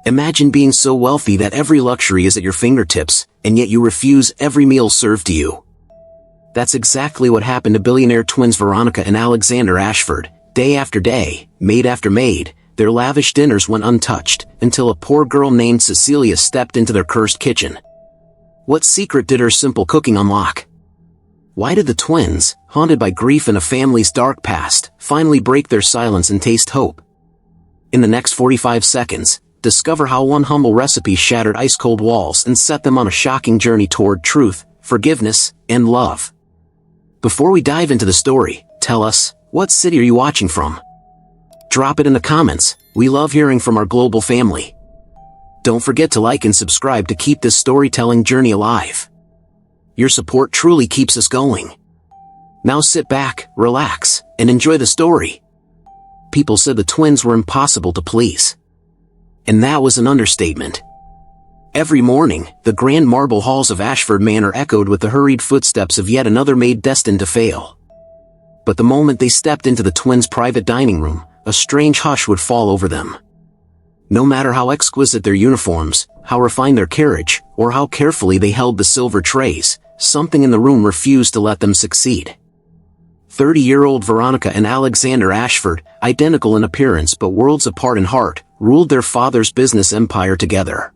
Imagine being so wealthy that every luxury is at your fingertips, and yet you refuse every meal served to you. That's exactly what happened to billionaire twins Veronica and Alexander Ashford. Day after day, maid after maid, their lavish dinners went untouched, until a poor girl named Cecilia stepped into their cursed kitchen. What secret did her simple cooking unlock? Why did the twins, haunted by grief and a family's dark past, finally break their silence and taste hope? In the next 45 seconds, discover how one humble recipe shattered ice-cold walls and set them on a shocking journey toward truth, forgiveness, and love. Before we dive into the story, tell us, what city are you watching from? Drop it in the comments. We love hearing from our global family. Don't forget to like and subscribe to keep this storytelling journey alive. Your support truly keeps us going. Now sit back, relax, and enjoy the story. People said the twins were impossible to please. And that was an understatement. Every morning, the grand marble halls of Ashford Manor echoed with the hurried footsteps of yet another maid destined to fail. But the moment they stepped into the twins' private dining room, a strange hush would fall over them. No matter how exquisite their uniforms, how refined their carriage, or how carefully they held the silver trays, something in the room refused to let them succeed. 30-year-old Veronica and Alexander Ashford, identical in appearance but worlds apart in heart, ruled their father's business empire together.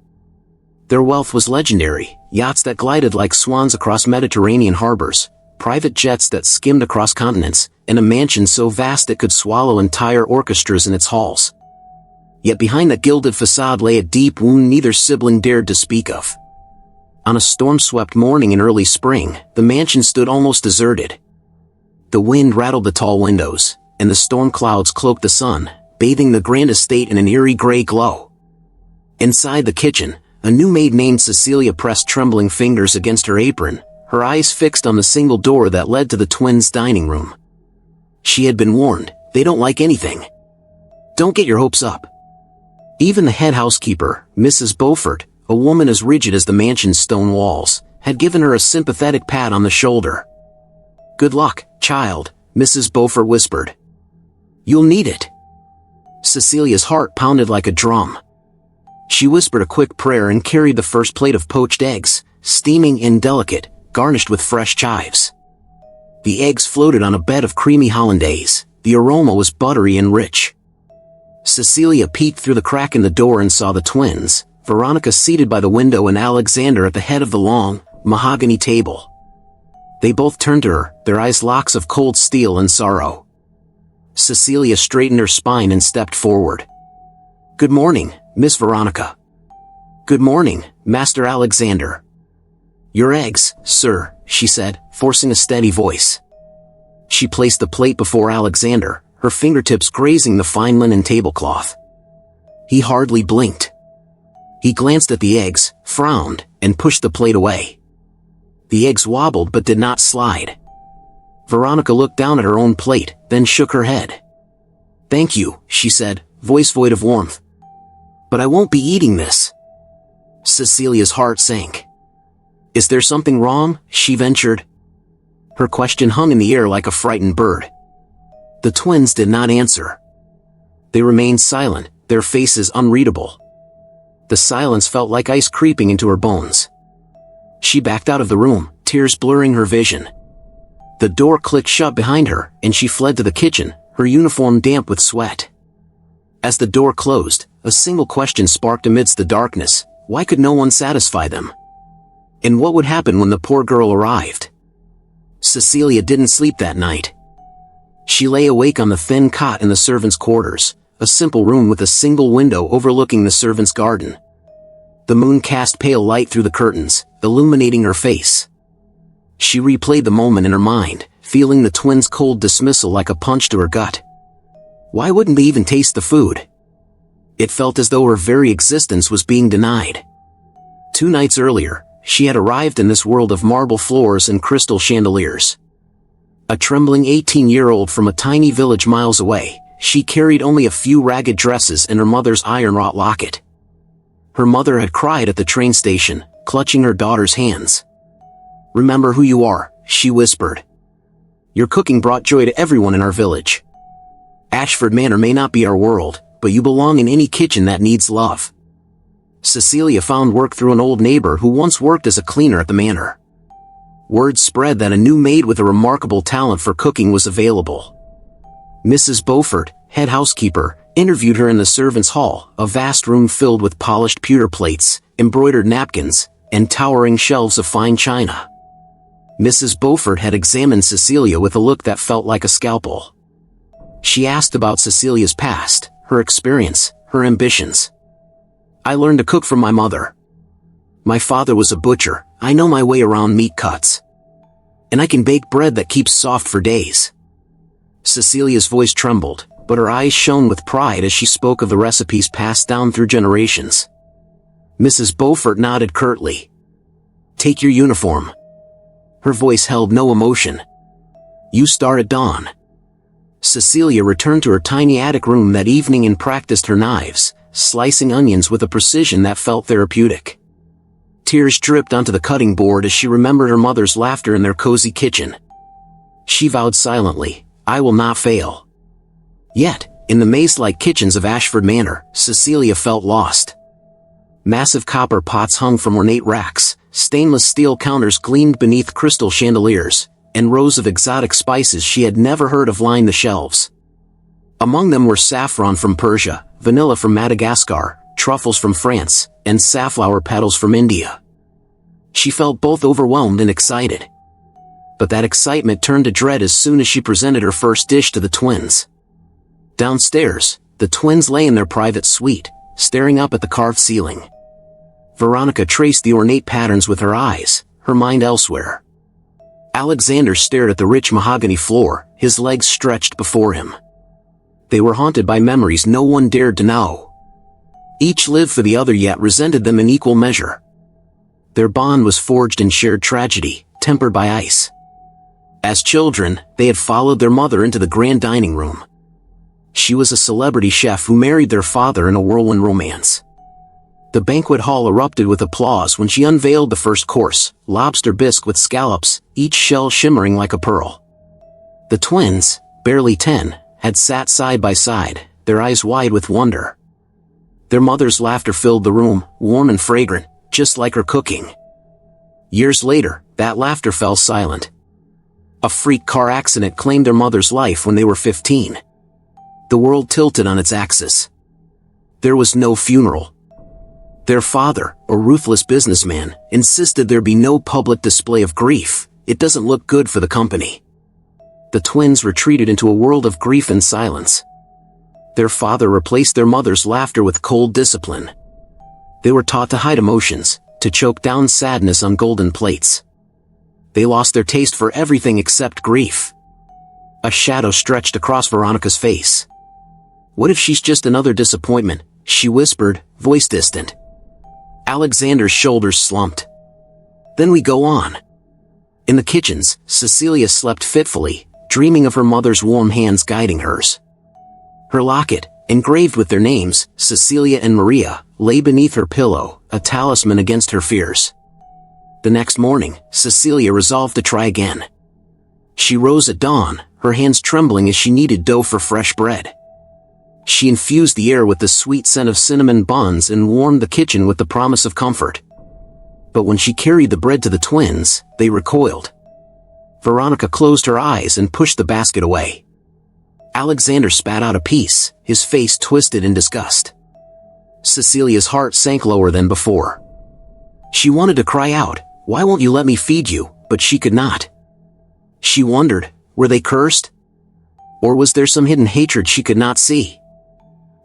Their wealth was legendary: yachts that glided like swans across Mediterranean harbors, private jets that skimmed across continents, and a mansion so vast it could swallow entire orchestras in its halls. Yet behind that gilded facade lay a deep wound neither sibling dared to speak of. On a storm-swept morning in early spring, the mansion stood almost deserted. The wind rattled the tall windows, and the storm clouds cloaked the sun, bathing the grand estate in an eerie gray glow. Inside the kitchen, a new maid named Cecilia pressed trembling fingers against her apron, her eyes fixed on the single door that led to the twins' dining room. She had been warned, they don't like anything. Don't get your hopes up. Even the head housekeeper, Mrs. Beaufort, a woman as rigid as the mansion's stone walls, had given her a sympathetic pat on the shoulder. "Good luck, child," Mrs. Beaufort whispered. "You'll need it." Cecilia's heart pounded like a drum. She whispered a quick prayer and carried the first plate of poached eggs, steaming and delicate, garnished with fresh chives. The eggs floated on a bed of creamy hollandaise. The aroma was buttery and rich. Cecilia peeked through the crack in the door and saw the twins, Veronica seated by the window and Alexander at the head of the long, mahogany table. They both turned to her, their eyes locks of cold steel and sorrow. Cecilia straightened her spine and stepped forward. "Good morning, Miss Veronica." "Good morning, Master Alexander." "Your eggs, sir," she said, forcing a steady voice. She placed the plate before Alexander, her fingertips grazing the fine linen tablecloth. He hardly blinked. He glanced at the eggs, frowned, and pushed the plate away. The eggs wobbled but did not slide. Veronica looked down at her own plate, then shook her head. "Thank you," she said, voice void of warmth. "But I won't be eating this." Cecilia's heart sank. "Is there something wrong?" she ventured. Her question hung in the air like a frightened bird. The twins did not answer. They remained silent, their faces unreadable. The silence felt like ice creeping into her bones. She backed out of the room, tears blurring her vision. The door clicked shut behind her, and she fled to the kitchen, her uniform damp with sweat. As the door closed, a single question sparked amidst the darkness: why could no one satisfy them? And what would happen when the poor girl arrived? Cecilia didn't sleep that night. She lay awake on the thin cot in the servants' quarters, a simple room with a single window overlooking the servants' garden. The moon cast pale light through the curtains, illuminating her face. She replayed the moment in her mind, feeling the twins' cold dismissal like a punch to her gut. Why wouldn't they even taste the food? It felt as though her very existence was being denied. 2 nights earlier, she had arrived in this world of marble floors and crystal chandeliers. A trembling 18-year-old from a tiny village miles away, she carried only a few ragged dresses and her mother's iron-wrought locket. Her mother had cried at the train station, clutching her daughter's hands. "Remember who you are," she whispered. "Your cooking brought joy to everyone in our village. Ashford Manor may not be our world, but you belong in any kitchen that needs love." Cecilia found work through an old neighbor who once worked as a cleaner at the manor. Word spread that a new maid with a remarkable talent for cooking was available. Mrs. Beaufort, head housekeeper, interviewed her in the servants' hall, a vast room filled with polished pewter plates, embroidered napkins, and towering shelves of fine china. Mrs. Beaufort had examined Cecilia with a look that felt like a scalpel. She asked about Cecilia's past, her experience, her ambitions. "I learned to cook from my mother. My father was a butcher. I know my way around meat cuts. And I can bake bread that keeps soft for days." Cecilia's voice trembled, but her eyes shone with pride as she spoke of the recipes passed down through generations. Mrs. Beaufort nodded curtly. "Take your uniform." Her voice held no emotion. "You start at dawn." Cecilia returned to her tiny attic room that evening and practiced her knives, slicing onions with a precision that felt therapeutic. Tears dripped onto the cutting board as she remembered her mother's laughter in their cozy kitchen. She vowed silently, "I will not fail." Yet, in the maze-like kitchens of Ashford Manor, Cecilia felt lost. Massive copper pots hung from ornate racks, stainless steel counters gleamed beneath crystal chandeliers, and rows of exotic spices she had never heard of lined the shelves. Among them were saffron from Persia, vanilla from Madagascar, truffles from France, and safflower petals from India. She felt both overwhelmed and excited. But that excitement turned to dread as soon as she presented her first dish to the twins. Downstairs, the twins lay in their private suite, staring up at the carved ceiling. Veronica traced the ornate patterns with her eyes, her mind elsewhere. Alexander stared at the rich mahogany floor, his legs stretched before him. They were haunted by memories no one dared to know. Each lived for the other yet resented them in equal measure. Their bond was forged in shared tragedy, tempered by ice. As children, they had followed their mother into the grand dining room. She was a celebrity chef who married their father in a whirlwind romance. The banquet hall erupted with applause when she unveiled the first course, lobster bisque with scallops, each shell shimmering like a pearl. The twins, barely 10, had sat side by side, their eyes wide with wonder. Their mother's laughter filled the room, warm and fragrant, just like her cooking. Years later, that laughter fell silent. A freak car accident claimed their mother's life when they were 15. The world tilted on its axis. There was no funeral. Their father, a ruthless businessman, insisted there be no public display of grief. "It doesn't look good for the company." The twins retreated into a world of grief and silence. Their father replaced their mother's laughter with cold discipline. They were taught to hide emotions, to choke down sadness on golden plates. They lost their taste for everything except grief. A shadow stretched across Veronica's face. "What if she's just another disappointment?" she whispered, voice distant. Alexander's shoulders slumped. "Then we go on." In the kitchens, Cecilia slept fitfully, dreaming of her mother's warm hands guiding hers. Her locket, engraved with their names, Cecilia and Maria, lay beneath her pillow, a talisman against her fears. The next morning, Cecilia resolved to try again. She rose at dawn, her hands trembling as she kneaded dough for fresh bread. She infused the air with the sweet scent of cinnamon buns and warmed the kitchen with the promise of comfort. But when she carried the bread to the twins, they recoiled. Veronica closed her eyes and pushed the basket away. Alexander spat out a piece, his face twisted in disgust. Cecilia's heart sank lower than before. She wanted to cry out, "Why won't you let me feed you?" but she could not. She wondered, were they cursed? Or was there some hidden hatred she could not see?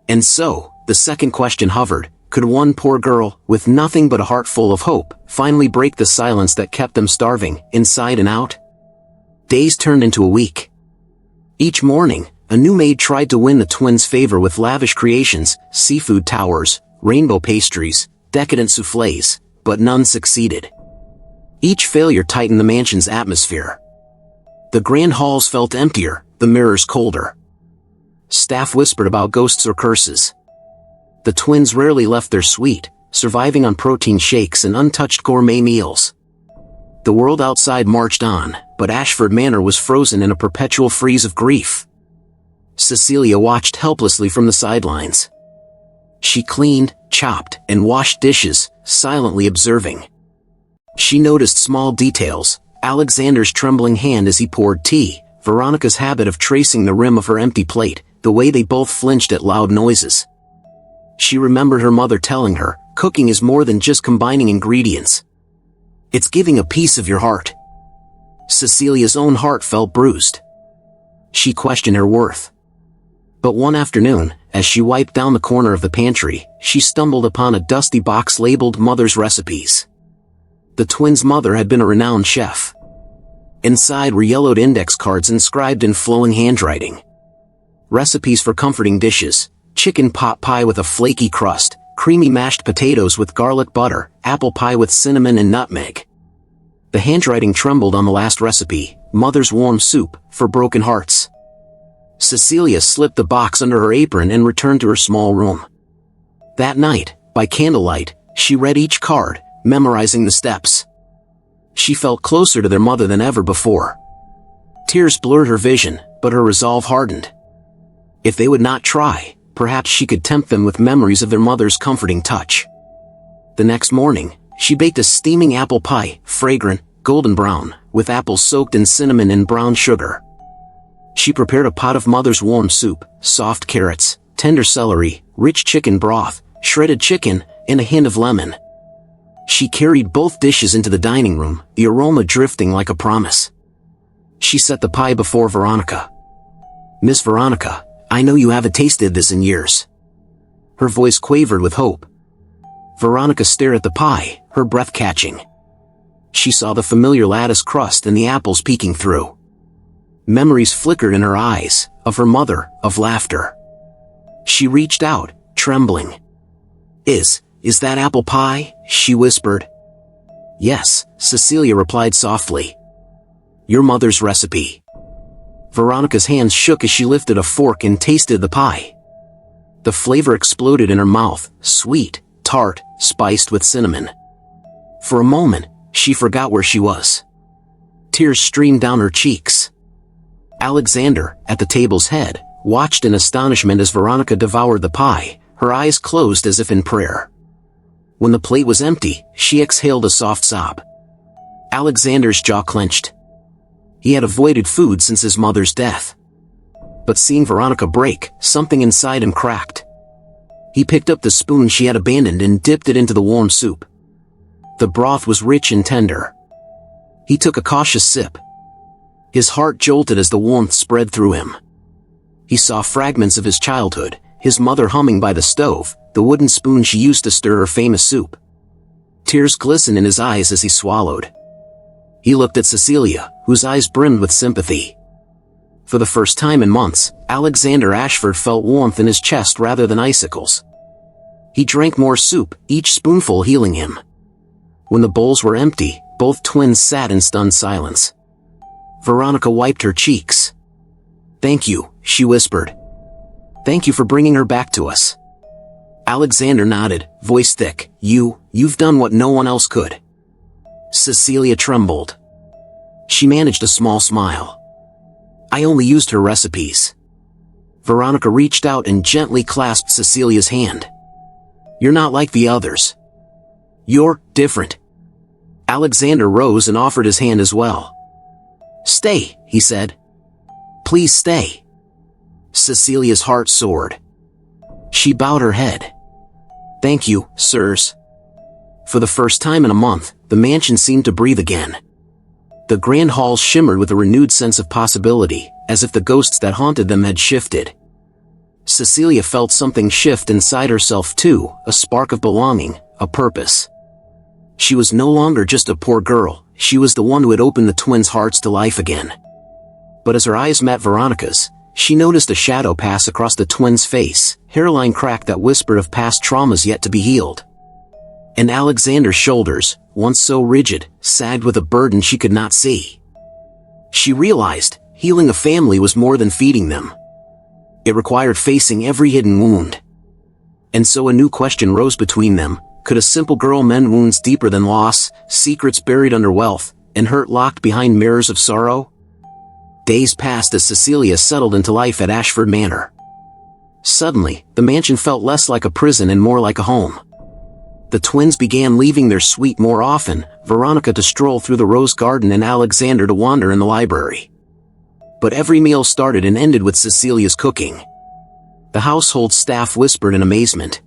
And so, the second question hovered, could one poor girl, with nothing but a heart full of hope, finally break the silence that kept them starving, inside and out? Days turned into a week. Each morning, a new maid tried to win the twins' favor with lavish creations, seafood towers, rainbow pastries, decadent soufflés, but none succeeded. Each failure tightened the mansion's atmosphere. The grand halls felt emptier, the mirrors colder. Staff whispered about ghosts or curses. The twins rarely left their suite, surviving on protein shakes and untouched gourmet meals. The world outside marched on, but Ashford Manor was frozen in a perpetual freeze of grief. Cecilia watched helplessly from the sidelines. She cleaned, chopped, and washed dishes, silently observing. She noticed small details: Alexander's trembling hand as he poured tea, Veronica's habit of tracing the rim of her empty plate, the way they both flinched at loud noises. She remembered her mother telling her, cooking is more than just combining ingredients. It's giving a piece of your heart. Cecilia's own heart felt bruised. She questioned her worth. But one afternoon, as she wiped down the corner of the pantry, she stumbled upon a dusty box labeled Mother's Recipes. The twins' mother had been a renowned chef. Inside were yellowed index cards inscribed in flowing handwriting. Recipes for comforting dishes: chicken pot pie with a flaky crust, creamy mashed potatoes with garlic butter, apple pie with cinnamon and nutmeg. The handwriting trembled on the last recipe: Mother's warm soup, for broken hearts. Cecilia slipped the box under her apron and returned to her small room. That night, by candlelight, she read each card, memorizing the steps. She felt closer to their mother than ever before. Tears blurred her vision, but her resolve hardened. If they would not try, perhaps she could tempt them with memories of their mother's comforting touch. The next morning, she baked a steaming apple pie, fragrant, golden brown, with apples soaked in cinnamon and brown sugar. She prepared a pot of Mother's warm soup: soft carrots, tender celery, rich chicken broth, shredded chicken, and a hint of lemon. She carried both dishes into the dining room, the aroma drifting like a promise. She set the pie before Veronica. "Miss Veronica, I know you haven't tasted this in years." Her voice quavered with hope. Veronica stared at the pie, her breath catching. She saw the familiar lattice crust and the apples peeking through. Memories flickered in her eyes, of her mother, of laughter. She reached out, trembling. Is that apple pie?" she whispered. "Yes," Cecilia replied softly. "Your mother's recipe." Veronica's hands shook as she lifted a fork and tasted the pie. The flavor exploded in her mouth, sweet, tart, spiced with cinnamon. For a moment, she forgot where she was. Tears streamed down her cheeks. Alexander, at the table's head, watched in astonishment as Veronica devoured the pie, her eyes closed as if in prayer. When the plate was empty, she exhaled a soft sob. Alexander's jaw clenched. He had avoided food since his mother's death. But seeing Veronica break, something inside him cracked. He picked up the spoon she had abandoned and dipped it into the warm soup. The broth was rich and tender. He took a cautious sip. His heart jolted as the warmth spread through him. He saw fragments of his childhood, his mother humming by the stove, the wooden spoon she used to stir her famous soup. Tears glistened in his eyes as he swallowed. He looked at Cecilia, whose eyes brimmed with sympathy. For the first time in months, Alexander Ashford felt warmth in his chest rather than icicles. He drank more soup, each spoonful healing him. When the bowls were empty, both twins sat in stunned silence. Veronica wiped her cheeks. "Thank you," she whispered. "Thank you for bringing her back to us." Alexander nodded, voice thick. You've done what no one else could." Cecilia trembled. She managed a small smile. "I only used her recipes." Veronica reached out and gently clasped Cecilia's hand. "You're not like the others. You're different." Alexander rose and offered his hand as well. "Stay," he said. "Please stay." Cecilia's heart soared. She bowed her head. "Thank you, sirs." For the first time in a month, the mansion seemed to breathe again. The grand halls shimmered with a renewed sense of possibility, as if the ghosts that haunted them had shifted. Cecilia felt something shift inside herself too, a spark of belonging, a purpose. She was no longer just a poor girl, she was the one who had opened the twins' hearts to life again. But as her eyes met Veronica's, she noticed a shadow pass across the twins' face, hairline crack that whispered of past traumas yet to be healed. And Alexander's shoulders, once so rigid, sagged with a burden she could not see. She realized, healing a family was more than feeding them. It required facing every hidden wound. And so a new question rose between them: could a simple girl mend wounds deeper than loss, secrets buried under wealth, and hurt locked behind mirrors of sorrow? Days passed as Cecilia settled into life at Ashford Manor. Suddenly, the mansion felt less like a prison and more like a home. The twins began leaving their suite more often, Veronica to stroll through the rose garden and Alexander to wander in the library. But every meal started and ended with Cecilia's cooking. The household staff whispered in amazement.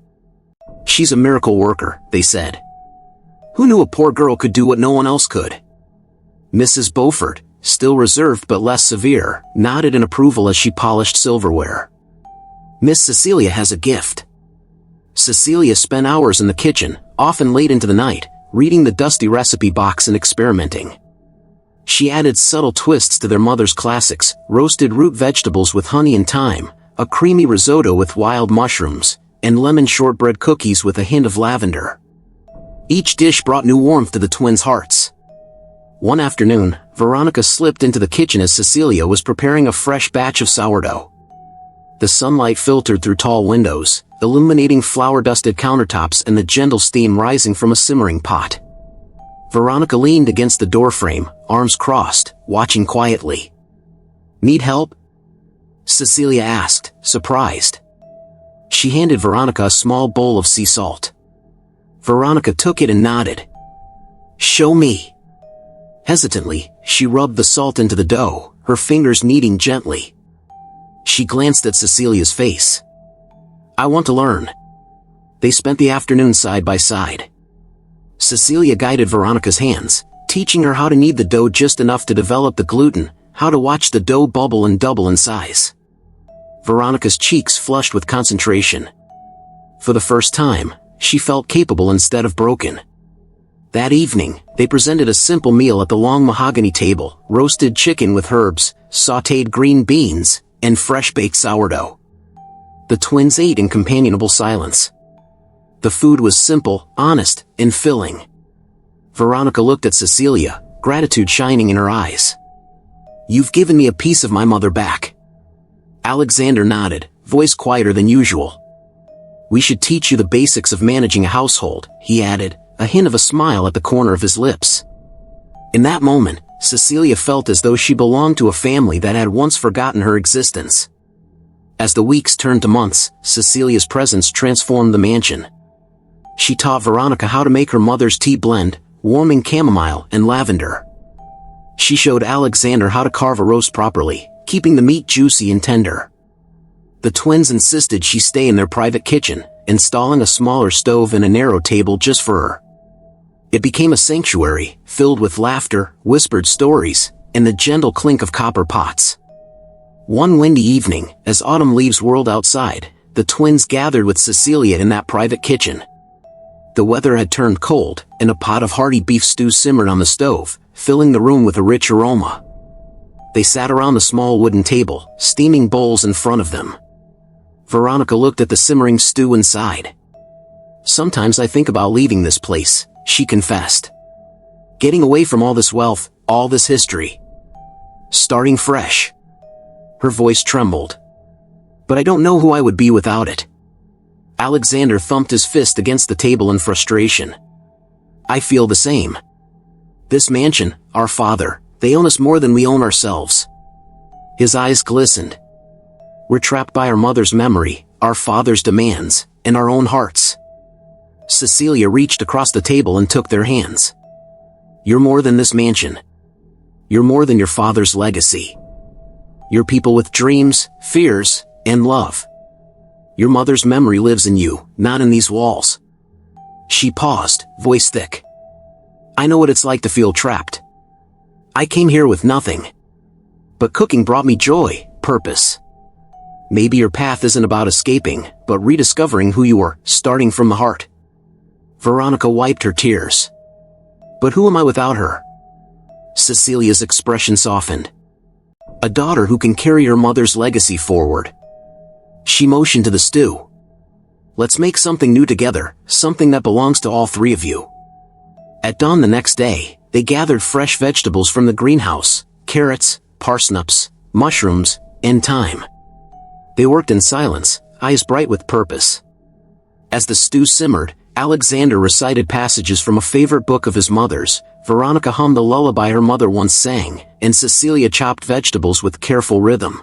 "She's a miracle worker," they said. "Who knew a poor girl could do what no one else could?" Mrs. Beaufort, still reserved but less severe, nodded in approval as she polished silverware. "Miss Cecilia has a gift." Cecilia spent hours in the kitchen, often late into the night, reading the dusty recipe box and experimenting. She added subtle twists to their mother's classics: roasted root vegetables with honey and thyme, a creamy risotto with wild mushrooms, and lemon shortbread cookies with a hint of lavender. Each dish brought new warmth to the twins' hearts. One afternoon, Veronica slipped into the kitchen as Cecilia was preparing a fresh batch of sourdough. The sunlight filtered through tall windows, illuminating flour-dusted countertops and the gentle steam rising from a simmering pot. Veronica leaned against the doorframe, arms crossed, watching quietly. "Need help?" Cecilia asked, surprised. She handed Veronica a small bowl of sea salt. Veronica took it and nodded. "Show me." Hesitantly, she rubbed the salt into the dough, her fingers kneading gently. She glanced at Cecilia's face. "I want to learn." They spent the afternoon side by side. Cecilia guided Veronica's hands, teaching her how to knead the dough just enough to develop the gluten, how to watch the dough bubble and double in size. Veronica's cheeks flushed with concentration. For the first time, she felt capable instead of broken. That evening, they presented a simple meal at the long mahogany table: roasted chicken with herbs, sautéed green beans, and fresh-baked sourdough. The twins ate in companionable silence. The food was simple, honest, and filling. Veronica looked at Cecilia, gratitude shining in her eyes. "You've given me a piece of my mother back." Alexander nodded, voice quieter than usual. "We should teach you the basics of managing a household," he added, a hint of a smile at the corner of his lips. In that moment, Cecilia felt as though she belonged to a family that had once forgotten her existence. As the weeks turned to months, Cecilia's presence transformed the mansion. She taught Veronica how to make her mother's tea blend, warming chamomile and lavender. She showed Alexander how to carve a roast properly, keeping the meat juicy and tender. The twins insisted she stay in their private kitchen, installing a smaller stove and a narrow table just for her. It became a sanctuary, filled with laughter, whispered stories, and the gentle clink of copper pots. One windy evening, as autumn leaves whirled outside, the twins gathered with Cecilia in that private kitchen. The weather had turned cold, and a pot of hearty beef stew simmered on the stove, filling the room with a rich aroma. They sat around the small wooden table, steaming bowls in front of them. Veronica looked at the simmering stew and sighed. "Sometimes I think about leaving this place," she confessed. "Getting away from all this wealth, all this history. Starting fresh." Her voice trembled. "But I don't know who I would be without it." Alexander thumped his fist against the table in frustration. "I feel the same. This mansion, our father, they own us more than we own ourselves." His eyes glistened. "We're trapped by our mother's memory, our father's demands, and our own hearts." Cecilia reached across the table and took their hands. "You're more than this mansion. You're more than your father's legacy. You're people with dreams, fears, and love. Your mother's memory lives in you, not in these walls." She paused, voice thick. "I know what it's like to feel trapped. I came here with nothing. But cooking brought me joy, purpose. Maybe your path isn't about escaping, but rediscovering who you are, starting from the heart." Veronica wiped her tears. "But who am I without her?" Cecilia's expression softened. "A daughter who can carry her mother's legacy forward." She motioned to the stew. "Let's make something new together, something that belongs to all three of you." At dawn the next day, they gathered fresh vegetables from the greenhouse: carrots, parsnips, mushrooms, and thyme. They worked in silence, eyes bright with purpose. As the stew simmered, Alexander recited passages from a favorite book of his mother's, Veronica hummed the lullaby her mother once sang, and Cecilia chopped vegetables with careful rhythm.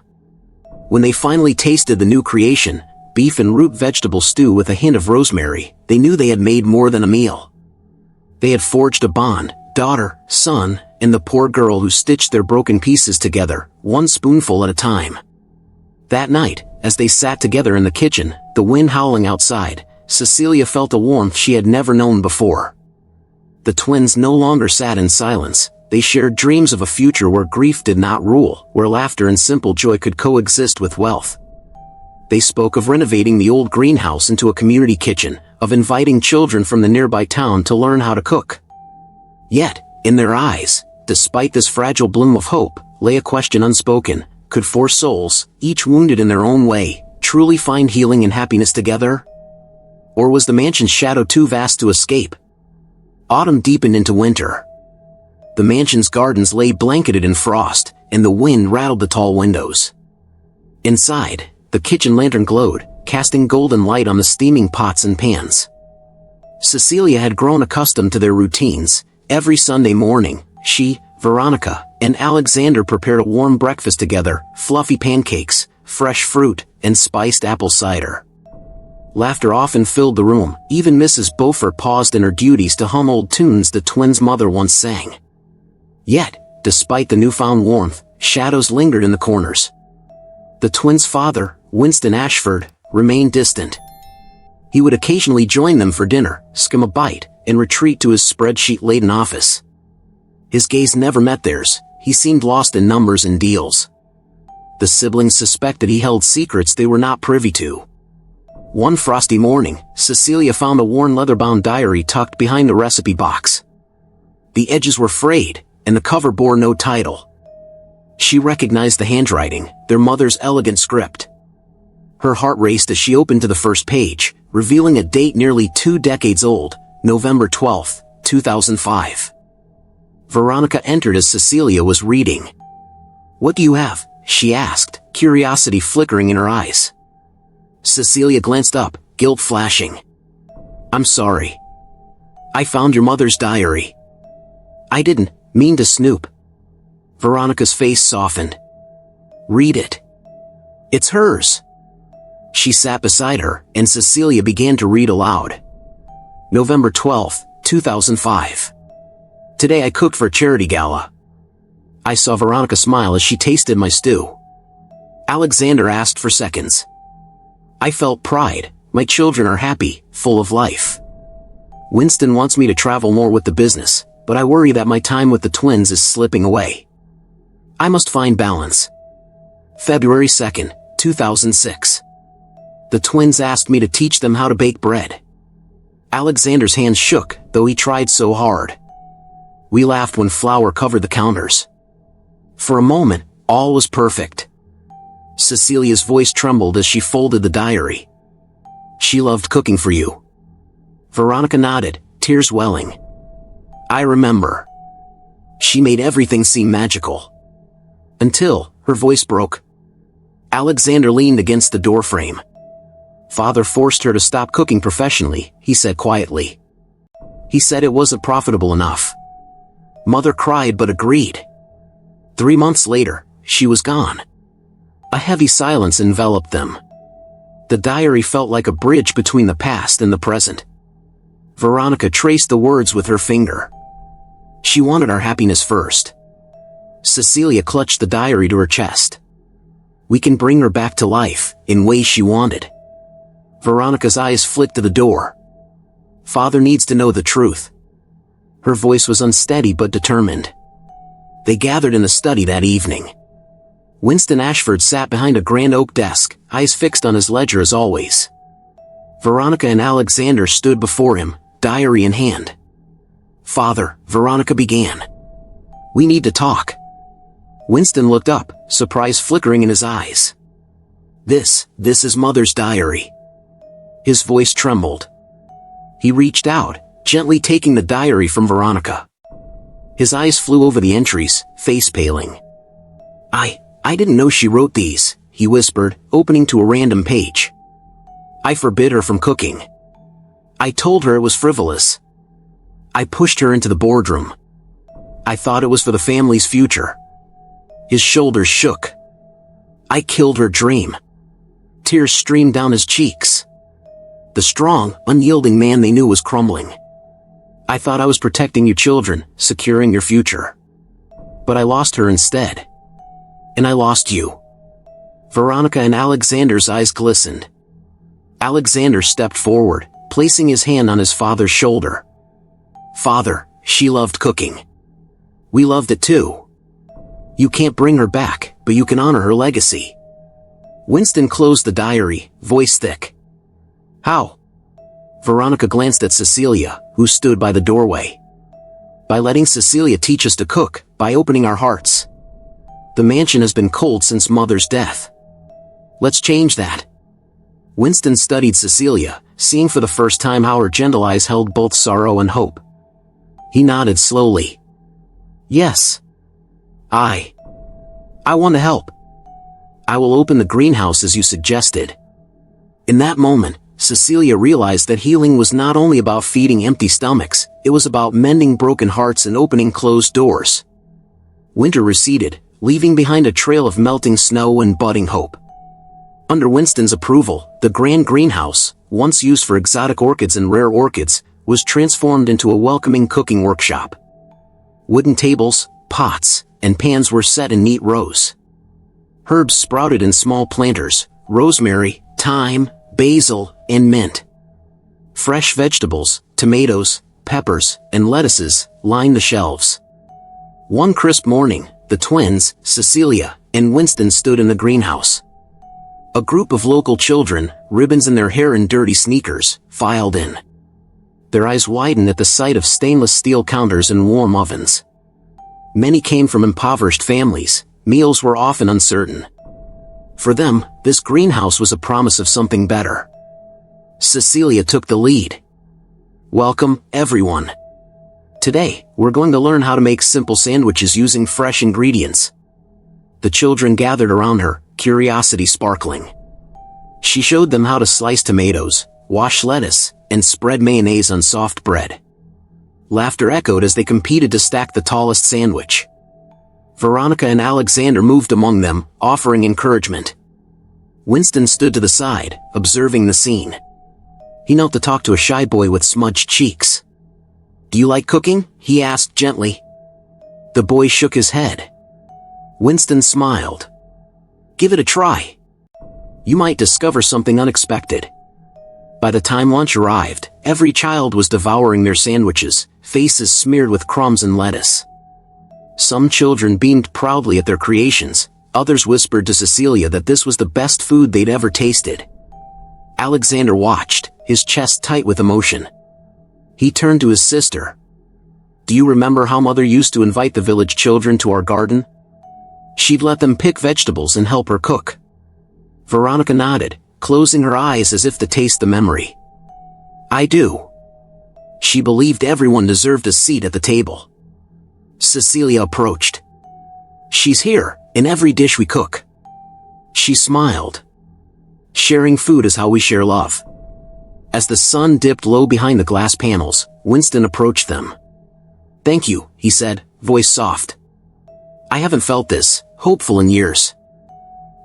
When they finally tasted the new creation, beef and root vegetable stew with a hint of rosemary, they knew they had made more than a meal. They had forged a bond, daughter, son, and the poor girl who stitched their broken pieces together, one spoonful at a time. That night, as they sat together in the kitchen, the wind howling outside, Cecilia felt a warmth she had never known before. The twins no longer sat in silence. They shared dreams of a future where grief did not rule, where laughter and simple joy could coexist with wealth. They spoke of renovating the old greenhouse into a community kitchen, of inviting children from the nearby town to learn how to cook. Yet, in their eyes, despite this fragile bloom of hope, lay a question unspoken: could four souls, each wounded in their own way, truly find healing and happiness together? Or was the mansion's shadow too vast to escape? Autumn deepened into winter. The mansion's gardens lay blanketed in frost, and the wind rattled the tall windows. Inside, the kitchen lantern glowed, casting golden light on the steaming pots and pans. Cecilia had grown accustomed to their routines. Every Sunday morning, she, Veronica, and Alexander prepared a warm breakfast together: fluffy pancakes, fresh fruit, and spiced apple cider. Laughter often filled the room. Even Mrs. Beaufort paused in her duties to hum old tunes the twins' mother once sang. Yet, despite the newfound warmth, shadows lingered in the corners. The twins' father, Winston Ashford, remained distant. He would occasionally join them for dinner, skim a bite, and retreat to his spreadsheet-laden office. His gaze never met theirs. He seemed lost in numbers and deals. The siblings suspected he held secrets they were not privy to. One frosty morning, Cecilia found a worn leather-bound diary tucked behind the recipe box. The edges were frayed, and the cover bore no title. She recognized the handwriting, their mother's elegant script. Her heart raced as she opened to the first page, revealing a date nearly 2 decades old: November 12, 2005. Veronica entered as Cecilia was reading. "What do you have?" she asked, curiosity flickering in her eyes. Cecilia glanced up, guilt flashing. "I'm sorry. I found your mother's diary. I didn't mean to snoop." Veronica's face softened. "Read it. It's hers." She sat beside her, and Cecilia began to read aloud. November 12, 2005. "Today I cooked for a charity gala. I saw Veronica smile as she tasted my stew. Alexander asked for seconds. I felt pride. My children are happy, full of life. Winston wants me to travel more with the business, but I worry that my time with the twins is slipping away. I must find balance. February 2nd, 2006. The twins asked me to teach them how to bake bread. Alexander's hands shook, though he tried so hard. We laughed when flour covered the counters. For a moment, all was perfect. Cecilia's voice trembled as she folded the diary. She loved cooking for you. Veronica nodded, tears welling. I remember. She made everything seem magical. Until, her voice broke. Alexander leaned against the doorframe. Father forced her to stop cooking professionally, he said quietly. He said it wasn't profitable enough. Mother cried but agreed. 3 months later, she was gone. A heavy silence enveloped them. The diary felt like a bridge between the past and the present. Veronica traced the words with her finger. She wanted our happiness first. Cecilia clutched the diary to her chest. We can bring her back to life, in ways she wanted. Veronica's eyes flicked to the door. Father needs to know the truth. Her voice was unsteady but determined. They gathered in the study that evening. Winston Ashford sat behind a grand oak desk, eyes fixed on his ledger as always. Veronica and Alexander stood before him, diary in hand. Father, Veronica began. We need to talk. Winston looked up, surprise flickering in his eyes. This is Mother's diary. His voice trembled. He reached out, gently taking the diary from Veronica. His eyes flew over the entries, face paling. I didn't know she wrote these, he whispered, opening to a random page. I forbid her from cooking. I told her it was frivolous. I pushed her into the boardroom. I thought it was for the family's future. His shoulders shook. I killed her dream. tears streamed down his cheeks. The strong, unyielding man they knew was crumbling. I thought I was protecting you children, securing your future. But I lost her instead. And I lost you. Veronica and Alexander's eyes glistened. Alexander stepped forward, placing his hand on his father's shoulder. Father, she loved cooking. We loved it too. You can't bring her back, but you can honor her legacy. Winston closed the diary, voice thick. How? Veronica glanced at Cecilia, who stood by the doorway. By letting Cecilia teach us to cook, by opening our hearts. The mansion has been cold since Mother's death. Let's change that. Winston studied Cecilia, seeing for the first time how her gentle eyes held both sorrow and hope. He nodded slowly. Yes. I want to help. I will open the greenhouse as you suggested. In that moment, Cecilia realized that healing was not only about feeding empty stomachs, it was about mending broken hearts and opening closed doors. Winter receded, leaving behind a trail of melting snow and budding hope. Under Winston's approval, the grand greenhouse, once used for exotic orchids and rare orchids, was transformed into a welcoming cooking workshop. Wooden tables, pots, and pans were set in neat rows. Herbs sprouted in small planters: rosemary, thyme, basil, and mint. Fresh vegetables, tomatoes, peppers, and lettuces lined the shelves. One crisp morning, the twins, Cecilia and Winston, stood in the greenhouse. A group of local children, ribbons in their hair and dirty sneakers, filed in. Their eyes widened at the sight of stainless steel counters and warm ovens. Many came from impoverished families. Meals were often uncertain. For them, this greenhouse was a promise of something better. Cecilia took the lead. Welcome, everyone. Today, we're going to learn how to make simple sandwiches using fresh ingredients. The children gathered around her, curiosity sparkling. She showed them how to slice tomatoes, wash lettuce, and spread mayonnaise on soft bread. Laughter echoed as they competed to stack the tallest sandwich. Veronica and Alexander moved among them, offering encouragement. Winston stood to the side, observing the scene. He knelt to talk to a shy boy with smudged cheeks. Do you like cooking? He asked gently. The boy shook his head. Winston smiled. Give it a try. You might discover something unexpected. By the time lunch arrived, every child was devouring their sandwiches, faces smeared with crumbs and lettuce. Some children beamed proudly at their creations, others whispered to Cecilia that this was the best food they'd ever tasted. Alexander watched, his chest tight with emotion. He turned to his sister. Do you remember how Mother used to invite the village children to our garden? She'd let them pick vegetables and help her cook. Veronica nodded, closing her eyes as if to taste the memory. I do. She believed everyone deserved a seat at the table. Cecilia approached. She's here, in every dish we cook. She smiled. Sharing food is how we share love. As the sun dipped low behind the glass panels, Winston approached them. Thank you, he said, voice soft. I haven't felt this, hopeful in years.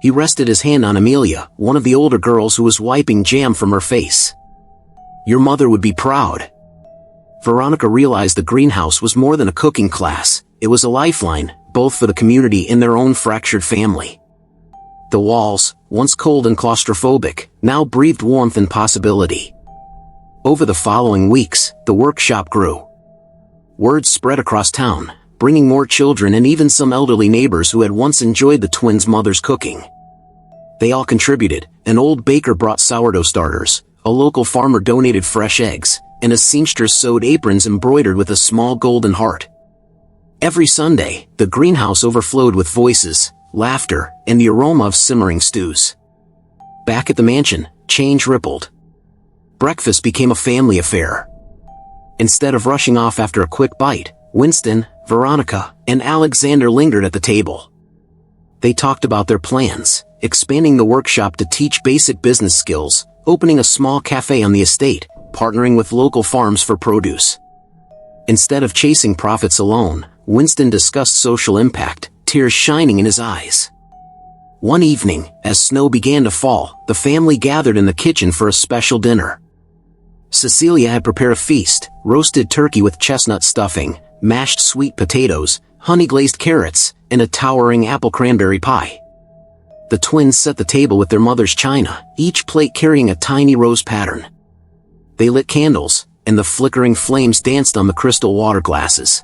He rested his hand on Amelia, one of the older girls who was wiping jam from her face. Your mother would be proud. Veronica realized the greenhouse was more than a cooking class, it was a lifeline, both for the community and their own fractured family. The walls, once cold and claustrophobic, now breathed warmth and possibility. Over the following weeks, the workshop grew. Word spread across town, bringing more children and even some elderly neighbors who had once enjoyed the twins' mother's cooking. They all contributed. An old baker brought sourdough starters, a local farmer donated fresh eggs, and a seamstress sewed aprons embroidered with a small golden heart. Every Sunday, the greenhouse overflowed with voices, laughter, and the aroma of simmering stews. Back at the mansion, change rippled. Breakfast became a family affair. Instead of rushing off after a quick bite, Winston, Veronica, and Alexander lingered at the table. They talked about their plans, expanding the workshop to teach basic business skills, opening a small cafe on the estate, partnering with local farms for produce. Instead of chasing profits alone, Winston discussed social impact, tears shining in his eyes. One evening, as snow began to fall, the family gathered in the kitchen for a special dinner. Cecilia had prepared a feast: roasted turkey with chestnut stuffing, mashed sweet potatoes, honey-glazed carrots, and a towering apple cranberry pie. The twins set the table with their mother's china, each plate carrying a tiny rose pattern. They lit candles, and the flickering flames danced on the crystal water glasses.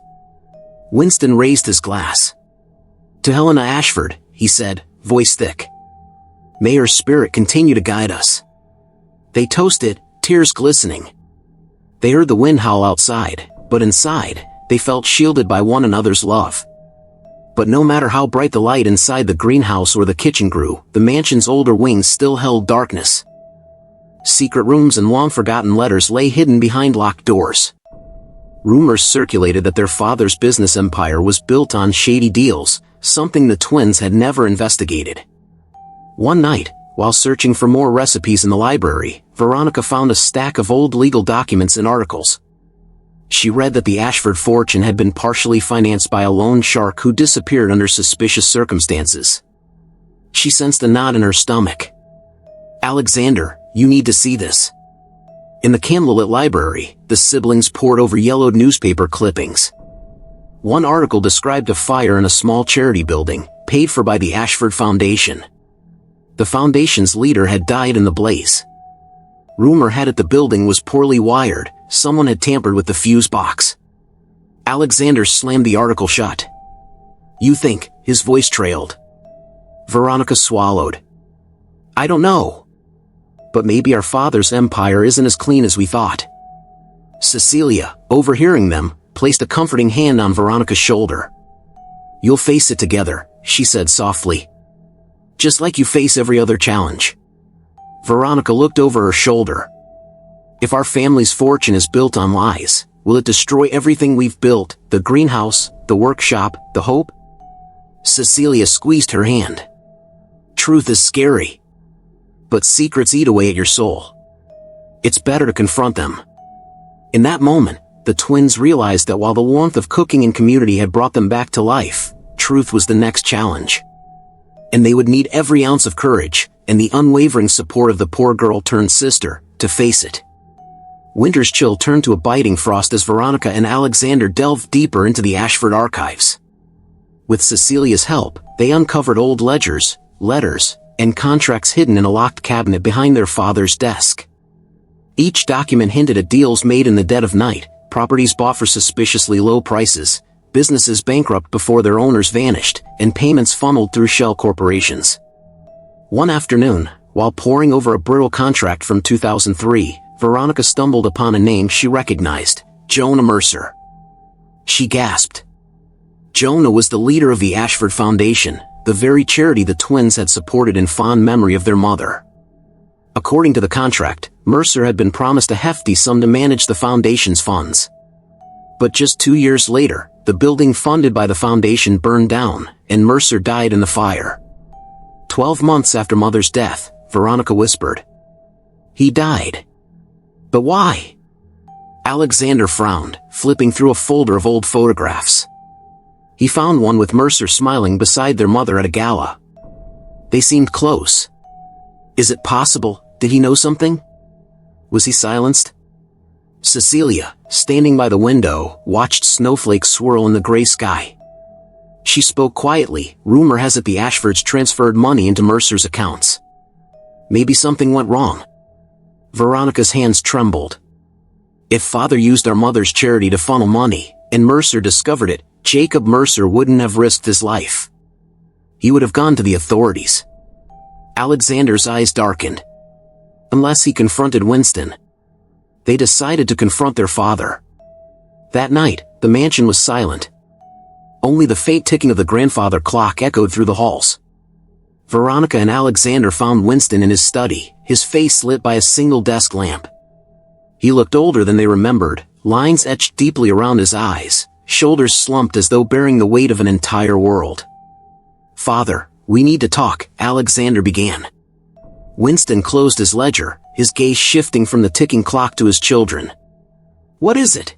Winston raised his glass. "To Helena Ashford," he said, voice thick. "May her spirit continue to guide us." They toasted, tears glistening. They heard the wind howl outside, but inside, they felt shielded by one another's love. But no matter how bright the light inside the greenhouse or the kitchen grew, the mansion's older wings still held darkness. Secret rooms and long-forgotten letters lay hidden behind locked doors. Rumors circulated that their father's business empire was built on shady deals, something the twins had never investigated. One night, while searching for more recipes in the library, Veronica found a stack of old legal documents and articles. She read that the Ashford fortune had been partially financed by a loan shark who disappeared under suspicious circumstances. She sensed a knot in her stomach. "Alexander, you need to see this." In the candlelit library, the siblings pored over yellowed newspaper clippings. One article described a fire in a small charity building, paid for by the Ashford Foundation. The foundation's leader had died in the blaze. Rumor had it the building was poorly wired, someone had tampered with the fuse box. Alexander slammed the article shut. "You think," his voice trailed. Veronica swallowed. "I don't know. But maybe our father's empire isn't as clean as we thought." Cecilia, overhearing them, placed a comforting hand on Veronica's shoulder. "You'll face it together," she said softly. "Just like you face every other challenge." Veronica looked over her shoulder. "If our family's fortune is built on lies, will it destroy everything we've built, the greenhouse, the workshop, the hope?" Cecilia squeezed her hand. "Truth is scary. But secrets eat away at your soul. It's better to confront them." In that moment, the twins realized that while the warmth of cooking and community had brought them back to life, truth was the next challenge. And they would need every ounce of courage, and the unwavering support of the poor girl-turned-sister, to face it. Winter's chill turned to a biting frost as Veronica and Alexander delved deeper into the Ashford archives. With Cecilia's help, they uncovered old ledgers, letters, and contracts hidden in a locked cabinet behind their father's desk. Each document hinted at deals made in the dead of night, properties bought for suspiciously low prices, businesses bankrupt before their owners vanished, and payments funneled through shell corporations. One afternoon, while poring over a brittle contract from 2003, Veronica stumbled upon a name she recognized: Jonah Mercer. She gasped. Jonah was the leader of the Ashford Foundation, the very charity the twins had supported in fond memory of their mother. According to the contract, Mercer had been promised a hefty sum to manage the foundation's funds. But just 2 years later, the building funded by the foundation burned down, and Mercer died in the fire. 12 months after Mother's death, Veronica whispered. "He died. But why?" Alexander frowned, flipping through a folder of old photographs. He found one with Mercer smiling beside their mother at a gala. They seemed close. Is it possible? Did he know something? Was he silenced? Cecilia, standing by the window, watched snowflakes swirl in the gray sky. She spoke quietly. "Rumor has it the Ashfords transferred money into Mercer's accounts. Maybe something went wrong." Veronica's hands trembled. "If Father used our mother's charity to funnel money, and Mercer discovered it, Jacob Mercer wouldn't have risked his life. He would have gone to the authorities." Alexander's eyes darkened. Unless he confronted Winston. They decided to confront their father. That night, the mansion was silent. Only the faint ticking of the grandfather clock echoed through the halls. Veronica and Alexander found Winston in his study, his face lit by a single desk lamp. He looked older than they remembered, lines etched deeply around his eyes, shoulders slumped as though bearing the weight of an entire world. "Father, we need to talk," Alexander began. Winston closed his ledger, his gaze shifting from the ticking clock to his children. "What is it?"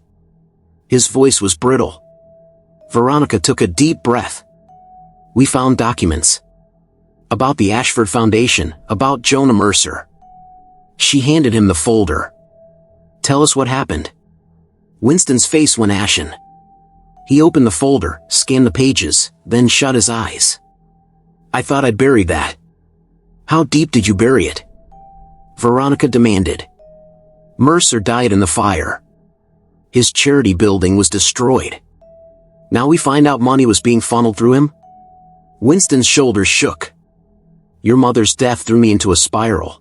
His voice was brittle. Veronica took a deep breath. "We found documents. About the Ashford Foundation, about Jonah Mercer. She handed him the folder. Tell us what happened. Winston's face went ashen. He opened the folder, scanned the pages, then shut his eyes. I thought I'd buried that. How deep did you bury it? Veronica demanded. Mercer died in the fire. His charity building was destroyed. Now we find out money was being funneled through him? Winston's shoulders shook. Your mother's death threw me into a spiral.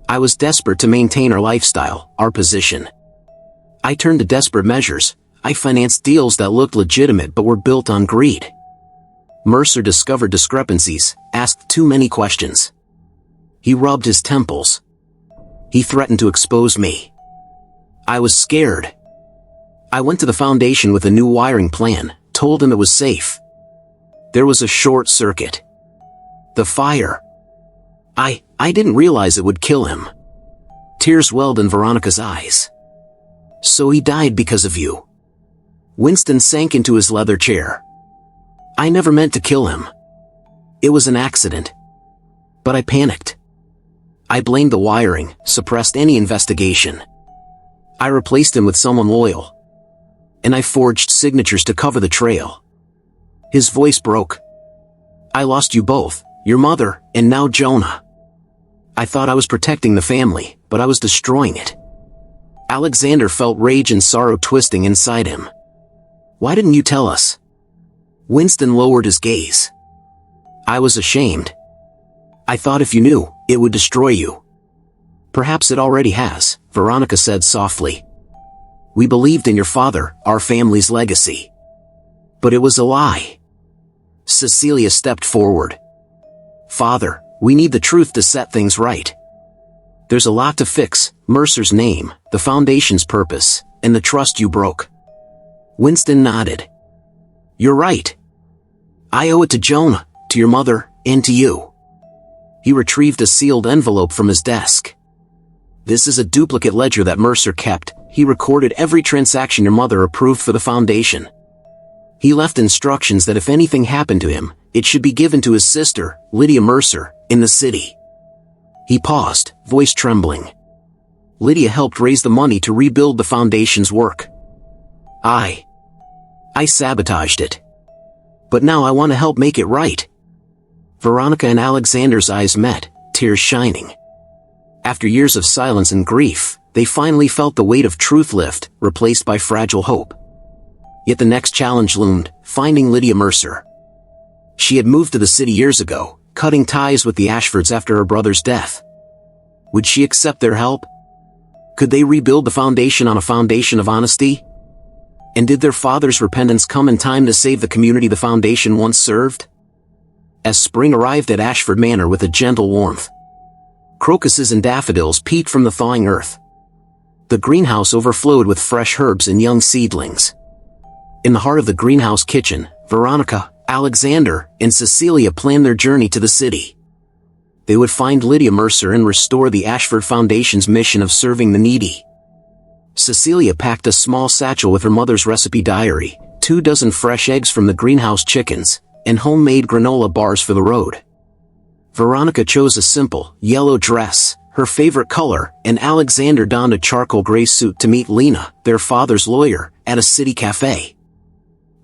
I was desperate to maintain our lifestyle, our position. I turned to desperate measures. I financed deals that looked legitimate but were built on greed. Mercer discovered discrepancies, asked too many questions. He rubbed his temples. He threatened to expose me. I was scared. I went to the foundation with a new wiring plan, told him it was safe. There was a short circuit. The fire. I didn't realize it would kill him. Tears welled in Veronica's eyes. So he died because of you. Winston sank into his leather chair. I never meant to kill him. It was an accident. But I panicked. I blamed the wiring, suppressed any investigation. I replaced him with someone loyal. And I forged signatures to cover the trail. His voice broke. I lost you both, your mother, and now Jonah. I thought I was protecting the family, but I was destroying it. Alexander felt rage and sorrow twisting inside him. Why didn't you tell us? Winston lowered his gaze. I was ashamed. I thought if you knew, it would destroy you. Perhaps it already has, Veronica said softly. We believed in your father, our family's legacy. But it was a lie. Cecilia stepped forward. Father, we need the truth to set things right. There's a lot to fix, Mercer's name, the foundation's purpose, and the trust you broke. Winston nodded. You're right. I owe it to Jonah, to your mother, and to you. He retrieved a sealed envelope from his desk. This is a duplicate ledger that Mercer kept. He recorded every transaction your mother approved for the foundation. He left instructions that if anything happened to him, it should be given to his sister, Lydia Mercer, in the city. He paused, voice trembling. Lydia helped raise the money to rebuild the foundation's work. I sabotaged it. But now I want to help make it right. Veronica and Alexander's eyes met, tears shining. After years of silence and grief, they finally felt the weight of truth lift, replaced by fragile hope. Yet the next challenge loomed, finding Lydia Mercer. She had moved to the city years ago, cutting ties with the Ashfords after her brother's death. Would she accept their help? Could they rebuild the foundation on a foundation of honesty? And did their father's repentance come in time to save the community the foundation once served? As spring arrived at Ashford Manor with a gentle warmth, crocuses and daffodils peeked from the thawing earth. The greenhouse overflowed with fresh herbs and young seedlings. In the heart of the greenhouse kitchen, Veronica, Alexander, and Cecilia planned their journey to the city. They would find Lydia Mercer and restore the Ashford Foundation's mission of serving the needy. Cecilia packed a small satchel with her mother's recipe diary, 24 fresh eggs from the greenhouse chickens, and homemade granola bars for the road. Veronica chose a simple, yellow dress, her favorite color, and Alexander donned a charcoal gray suit to meet Lena, their father's lawyer, at a city cafe.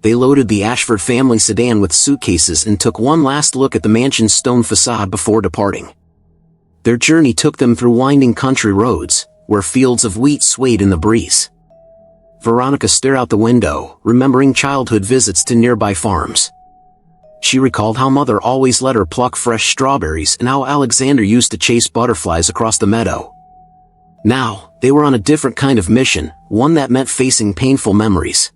They loaded the Ashford family sedan with suitcases and took one last look at the mansion's stone facade before departing. Their journey took them through winding country roads, where fields of wheat swayed in the breeze. Veronica stared out the window, remembering childhood visits to nearby farms. She recalled how Mother always let her pluck fresh strawberries and how Alexander used to chase butterflies across the meadow. Now, they were on a different kind of mission, one that meant facing painful memories.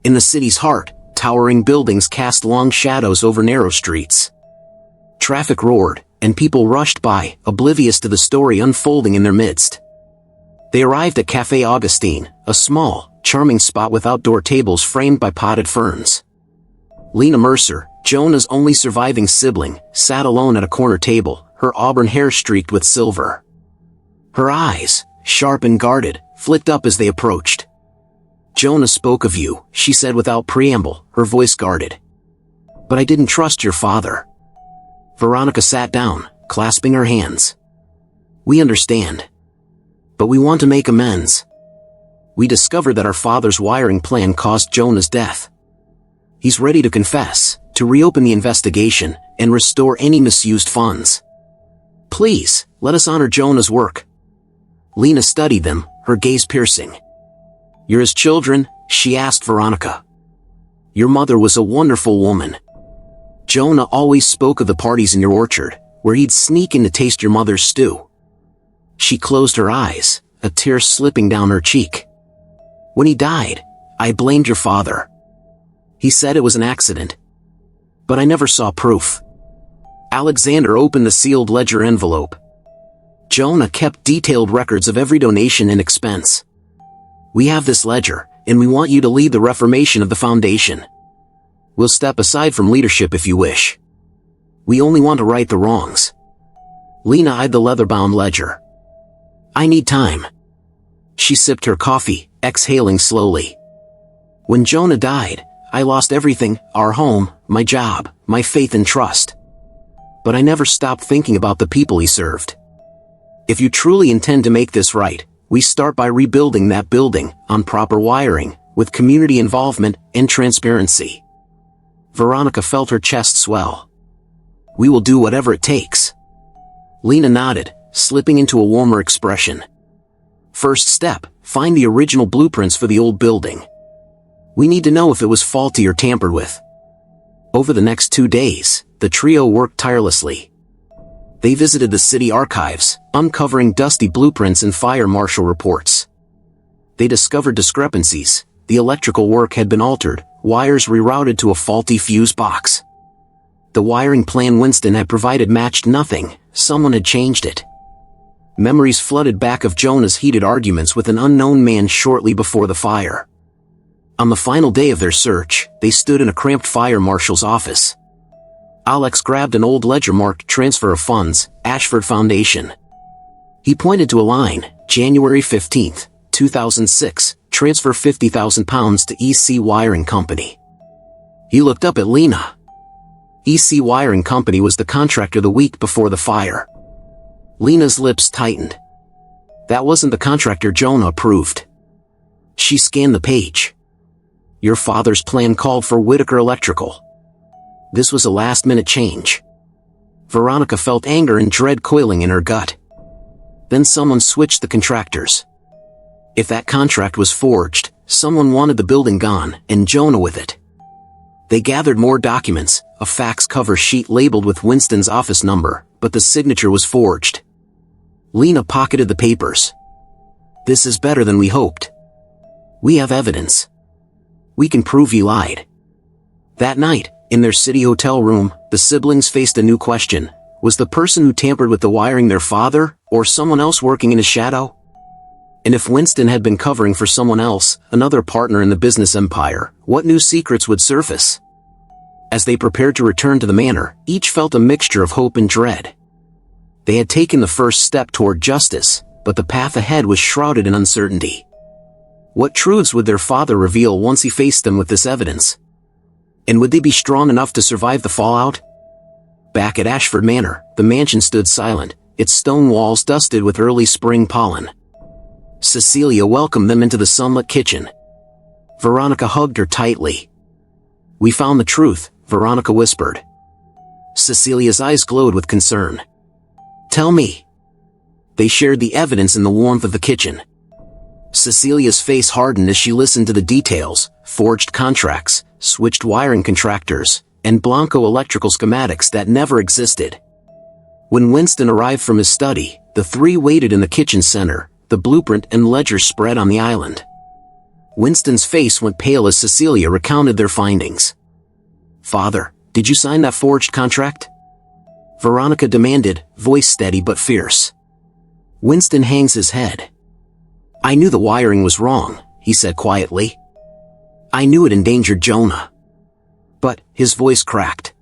In the city's heart, towering buildings cast long shadows over narrow streets. Traffic roared, and people rushed by, oblivious to the story unfolding in their midst. They arrived at Café Augustine, a small, charming spot with outdoor tables framed by potted ferns. Lena Mercer, Jonah's only surviving sibling, sat alone at a corner table, her auburn hair streaked with silver. Her eyes, sharp and guarded, flicked up as they approached. Jonah spoke of you, she said without preamble, her voice guarded. But I didn't trust your father. Veronica sat down, clasping her hands. We understand. But we want to make amends. We discovered that our father's wiring plan caused Jonah's death. He's ready to confess, to reopen the investigation, and restore any misused funds. Please, let us honor Jonah's work. Lena studied them, her gaze piercing. You're his children? She asked Veronica. Your mother was a wonderful woman. Jonah always spoke of the parties in your orchard, where he'd sneak in to taste your mother's stew. She closed her eyes, a tear slipping down her cheek. When he died, I blamed your father. He said it was an accident. But I never saw proof. Alexander opened the sealed ledger envelope. Jonah kept detailed records of every donation and expense. We have this ledger, and we want you to lead the reformation of the foundation. We'll step aside from leadership if you wish. We only want to right the wrongs. Lena eyed the leather-bound ledger. I need time. She sipped her coffee, exhaling slowly. When Jonah died, I lost everything, our home, my job, my faith and trust. But I never stopped thinking about the people he served. If you truly intend to make this right, we start by rebuilding that building, on proper wiring, with community involvement and transparency. Veronica felt her chest swell. We will do whatever it takes. Lena nodded, slipping into a warmer expression. First step, find the original blueprints for the old building. We need to know if it was faulty or tampered with. Over the next 2 days, the trio worked tirelessly. They visited the city archives, uncovering dusty blueprints and fire marshal reports. They discovered discrepancies. The electrical work had been altered, wires rerouted to a faulty fuse box. The wiring plan Winston had provided matched nothing. Someone had changed it. Memories flooded back of Jonah's heated arguments with an unknown man shortly before the fire. On the final day of their search, they stood in a cramped fire marshal's office. Alex grabbed an old ledger marked Transfer of Funds, Ashford Foundation. He pointed to a line, January 15th, 2006, transfer £50,000 to EC Wiring Company. He looked up at Lena. EC Wiring Company was the contractor the week before the fire. Lena's lips tightened. That wasn't the contractor Jonah approved. She scanned the page. Your father's plan called for Whitaker Electrical. This was a last-minute change. Veronica felt anger and dread coiling in her gut. Then someone switched the contractors. If that contract was forged, someone wanted the building gone, and Jonah with it. They gathered more documents, a fax cover sheet labeled with Winston's office number, but the signature was forged. Lena pocketed the papers. This is better than we hoped. We have evidence. We can prove he lied. That night, in their city hotel room, the siblings faced a new question. Was the person who tampered with the wiring their father, or someone else working in his shadow? And if Winston had been covering for someone else, another partner in the business empire, what new secrets would surface? As they prepared to return to the manor, each felt a mixture of hope and dread. They had taken the first step toward justice, but the path ahead was shrouded in uncertainty. What truths would their father reveal once he faced them with this evidence? And would they be strong enough to survive the fallout? Back at Ashford Manor, the mansion stood silent, its stone walls dusted with early spring pollen. Cecilia welcomed them into the sunlit kitchen. Veronica hugged her tightly. We found the truth, Veronica whispered. Cecilia's eyes glowed with concern. Tell me. They shared the evidence in the warmth of the kitchen. Cecilia's face hardened as she listened to the details: forged contracts, switched wiring contractors, and Blanco electrical schematics that never existed. When Winston arrived from his study, the three waited in the kitchen center, the blueprint and ledger spread on the island. Winston's face went pale as Cecilia recounted their findings. Father, did you sign that forged contract? Veronica demanded, voice steady but fierce. Winston hangs his head. I knew the wiring was wrong, he said quietly. I knew it endangered Jonah. But, his voice cracked.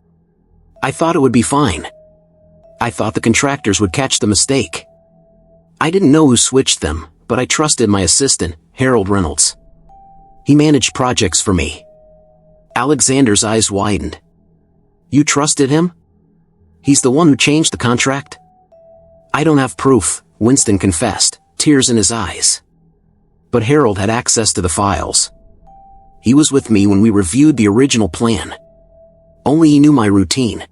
I thought it would be fine. I thought the contractors would catch the mistake. I didn't know who switched them, but I trusted my assistant, Harold Reynolds. He managed projects for me. Alexander's eyes widened. You trusted him? He's the one who changed the contract? I don't have proof, Winston confessed, tears in his eyes. But Harold had access to the files. He was with me when we reviewed the original plan. Only he knew my routine.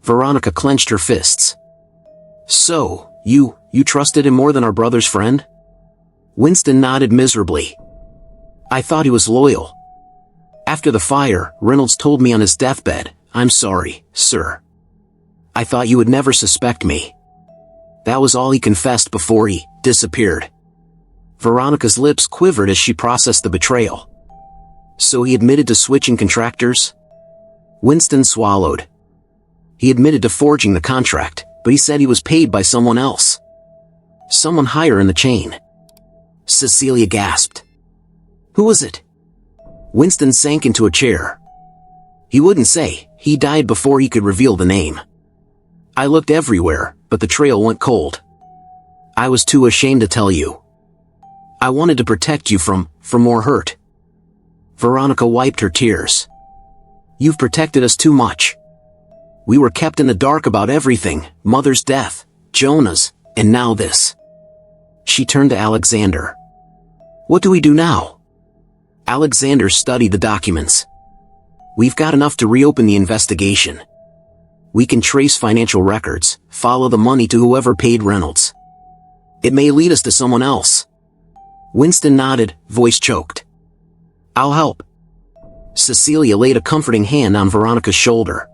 Veronica clenched her fists. So, you trusted him more than our brother's friend? Winston nodded miserably. I thought he was loyal. After the fire, Reynolds told me on his deathbed, "I'm sorry, sir. I thought you would never suspect me." That was all he confessed before he disappeared. Veronica's lips quivered as she processed the betrayal. So he admitted to switching contractors? Winston swallowed. He admitted to forging the contract, but he said he was paid by someone else. Someone higher in the chain. Cecilia gasped. Who was it? Winston sank into a chair. He wouldn't say. He died before he could reveal the name. I looked everywhere, but the trail went cold. I was too ashamed to tell you. I wanted to protect you from more hurt. Veronica wiped her tears. You've protected us too much. We were kept in the dark about everything, Mother's death, Jonah's, and now this. She turned to Alexander. What do we do now? Alexander studied the documents. We've got enough to reopen the investigation. We can trace financial records, follow the money to whoever paid Reynolds. It may lead us to someone else. Winston nodded, voice choked. I'll help. Cecilia laid a comforting hand on Veronica's shoulder.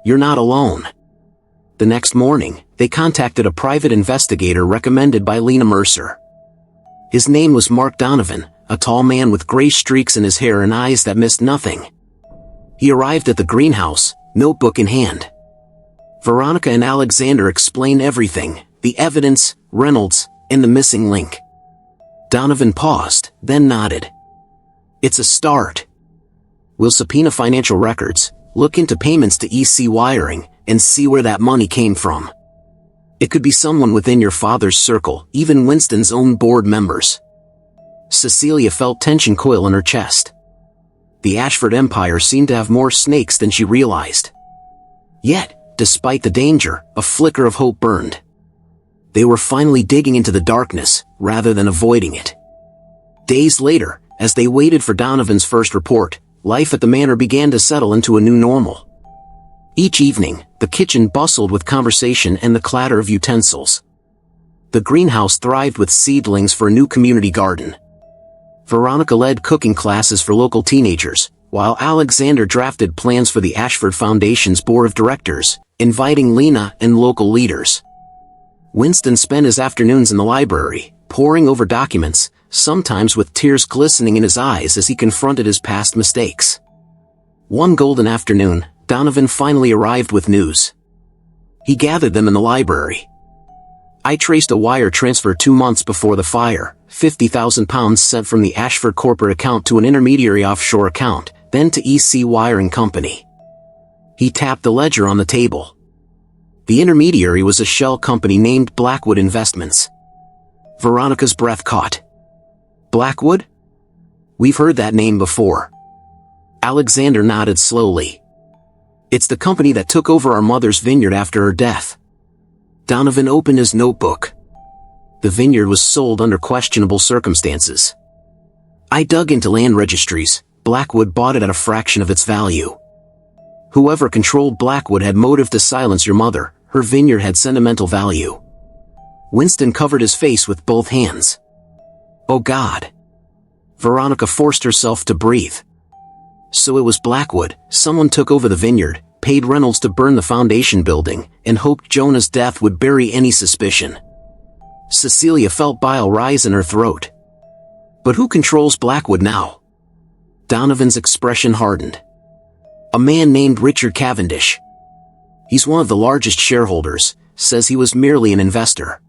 You're not alone. The next morning, they contacted a private investigator recommended by Lena Mercer. His name was Mark Donovan, a tall man with gray streaks in his hair and eyes that missed nothing. He arrived at the greenhouse, notebook in hand. Veronica and Alexander explained everything, the evidence, Reynolds, and the missing link. Donovan paused, then nodded. It's a start. We'll subpoena financial records, look into payments to EC Wiring, and see where that money came from. It could be someone within your father's circle, even Winston's own board members. Cecilia felt tension coil in her chest. The Ashford empire seemed to have more snakes than she realized. Yet, despite the danger, a flicker of hope burned. They were finally digging into the darkness, rather than avoiding it. Days later, as they waited for Donovan's first report, life at the manor began to settle into a new normal. Each evening, the kitchen bustled with conversation and the clatter of utensils. The greenhouse thrived with seedlings for a new community garden. Veronica led cooking classes for local teenagers, while Alexander drafted plans for the Ashford Foundation's board of directors, inviting Lena and local leaders. Winston spent his afternoons in the library, poring over documents, sometimes with tears glistening in his eyes as he confronted his past mistakes. One golden afternoon, Donovan finally arrived with news. He gathered them in the library. I traced a wire transfer 2 months before the fire, £50,000 sent from the Ashford corporate account to an intermediary offshore account, then to EC Wiring Company. He tapped the ledger on the table. The intermediary was a shell company named Blackwood Investments. Veronica's breath caught. Blackwood? We've heard that name before. Alexander nodded slowly. It's the company that took over our mother's vineyard after her death. Donovan opened his notebook. The vineyard was sold under questionable circumstances. I dug into land registries. Blackwood bought it at a fraction of its value. Whoever controlled Blackwood had motive to silence your mother. Her vineyard had sentimental value. Winston covered his face with both hands. Oh God. Veronica forced herself to breathe. So it was Blackwood. Someone took over the vineyard, paid Reynolds to burn the foundation building, and hoped Jonah's death would bury any suspicion. Cecilia felt bile rise in her throat. But who controls Blackwood now? Donovan's expression hardened. A man named Richard Cavendish. He's one of the largest shareholders, says he was merely an investor.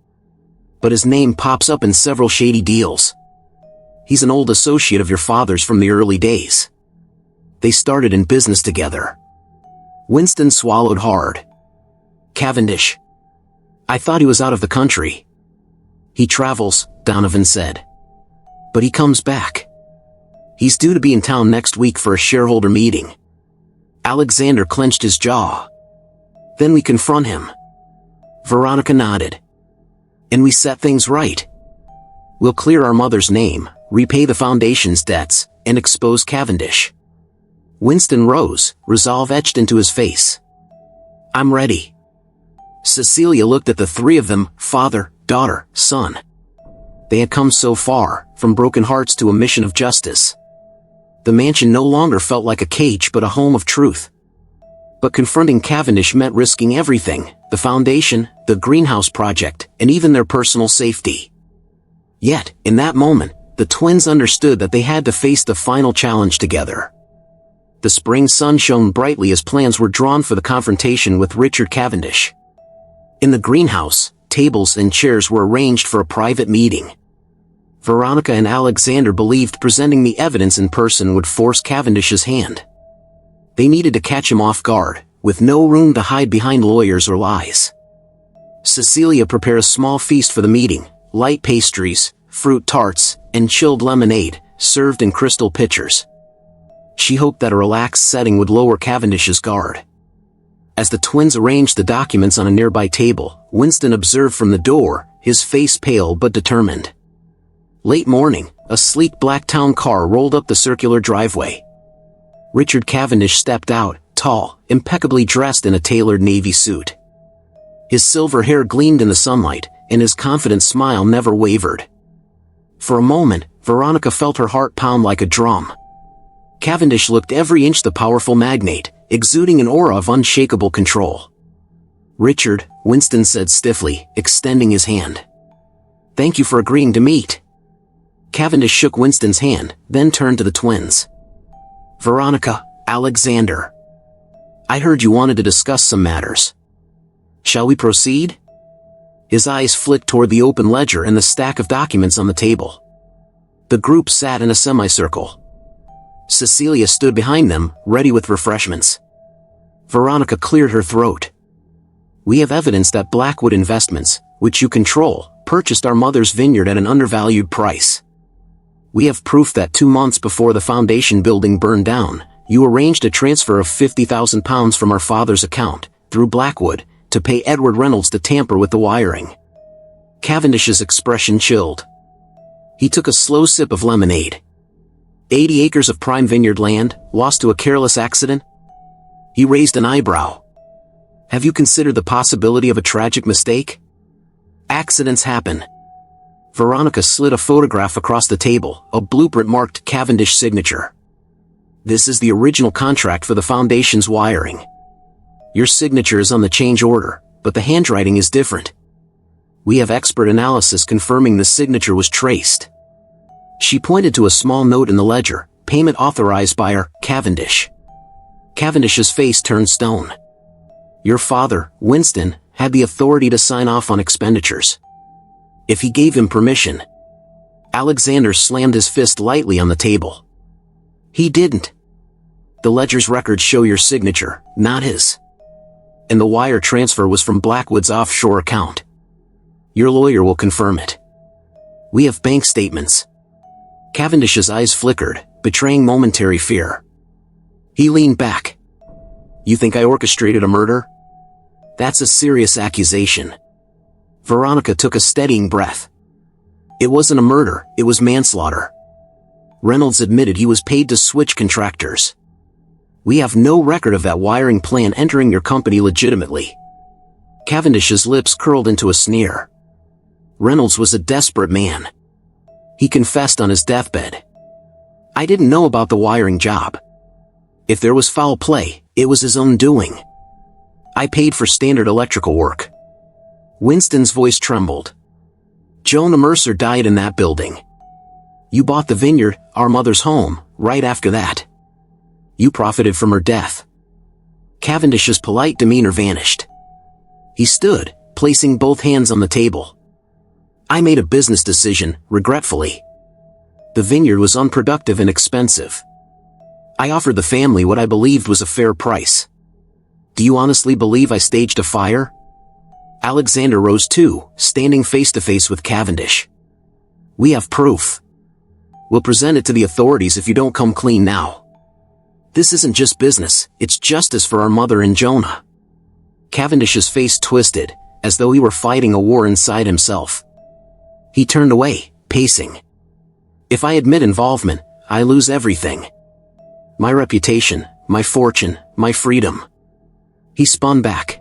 But his name pops up in several shady deals. He's an old associate of your father's from the early days. They started in business together. Winston swallowed hard. Cavendish. I thought he was out of the country. He travels, Donovan said. But he comes back. He's due to be in town next week for a shareholder meeting. Alexander clenched his jaw. Then we confront him. Veronica nodded. And we set things right. We'll clear our mother's name, repay the foundation's debts, and expose Cavendish. Winston rose, resolve etched into his face. I'm ready. Cecilia looked at the three of them, father, daughter, son. They had come so far, from broken hearts to a mission of justice. The mansion no longer felt like a cage but a home of truth. But confronting Cavendish meant risking everything, the foundation, the greenhouse project, and even their personal safety. Yet, in that moment, the twins understood that they had to face the final challenge together. The spring sun shone brightly as plans were drawn for the confrontation with Richard Cavendish. In the greenhouse, tables and chairs were arranged for a private meeting. Veronica and Alexander believed presenting the evidence in person would force Cavendish's hand. They needed to catch him off guard, with no room to hide behind lawyers or lies. Cecilia prepared a small feast for the meeting, light pastries, fruit tarts, and chilled lemonade, served in crystal pitchers. She hoped that a relaxed setting would lower Cavendish's guard. As the twins arranged the documents on a nearby table, Winston observed from the door, his face pale but determined. Late morning, a sleek black town car rolled up the circular driveway. Richard Cavendish stepped out, tall, impeccably dressed in a tailored navy suit. His silver hair gleamed in the sunlight, and his confident smile never wavered. For a moment, Veronica felt her heart pound like a drum. Cavendish looked every inch the powerful magnate, exuding an aura of unshakable control. Richard, Winston said stiffly, extending his hand. Thank you for agreeing to meet. Cavendish shook Winston's hand, then turned to the twins. Veronica, Alexander. I heard you wanted to discuss some matters. Shall we proceed? His eyes flicked toward the open ledger and the stack of documents on the table. The group sat in a semicircle. Cecilia stood behind them, ready with refreshments. Veronica cleared her throat. We have evidence that Blackwood Investments, which you control, purchased our mother's vineyard at an undervalued price. We have proof that 2 months before the foundation building burned down, you arranged a transfer of £50,000 from our father's account, through Blackwood, to pay Edward Reynolds to tamper with the wiring. Cavendish's expression chilled. He took a slow sip of lemonade. 80 acres of prime vineyard land, lost to a careless accident? He raised an eyebrow. Have you considered the possibility of a tragic mistake? Accidents happen. Veronica slid a photograph across the table, a blueprint marked Cavendish signature. This is the original contract for the foundation's wiring. Your signature is on the change order, but the handwriting is different. We have expert analysis confirming the signature was traced. She pointed to a small note in the ledger, payment authorized by her, Cavendish. Cavendish's face turned stone. Your father, Winston, had the authority to sign off on expenditures. If he gave him permission. Alexander slammed his fist lightly on the table. He didn't. The ledger's records show your signature, not his. And the wire transfer was from Blackwood's offshore account. Your lawyer will confirm it. We have bank statements. Cavendish's eyes flickered, betraying momentary fear. He leaned back. You think I orchestrated a murder? That's a serious accusation. Veronica took a steadying breath. It wasn't a murder, it was manslaughter. Reynolds admitted he was paid to switch contractors. We have no record of that wiring plan entering your company legitimately. Cavendish's lips curled into a sneer. Reynolds was a desperate man. He confessed on his deathbed. I didn't know about the wiring job. If there was foul play, it was his own doing. I paid for standard electrical work. Winston's voice trembled. Jonah Mercer died in that building. You bought the vineyard, our mother's home, right after that. You profited from her death. Cavendish's polite demeanor vanished. He stood, placing both hands on the table. I made a business decision, regretfully. The vineyard was unproductive and expensive. I offered the family what I believed was a fair price. Do you honestly believe I staged a fire? Alexander rose too, standing face to face with Cavendish. We have proof. We'll present it to the authorities if you don't come clean now. This isn't just business, it's justice for our mother and Jonah. Cavendish's face twisted, as though he were fighting a war inside himself. He turned away, pacing. If I admit involvement, I lose everything. My reputation, my fortune, my freedom. He spun back.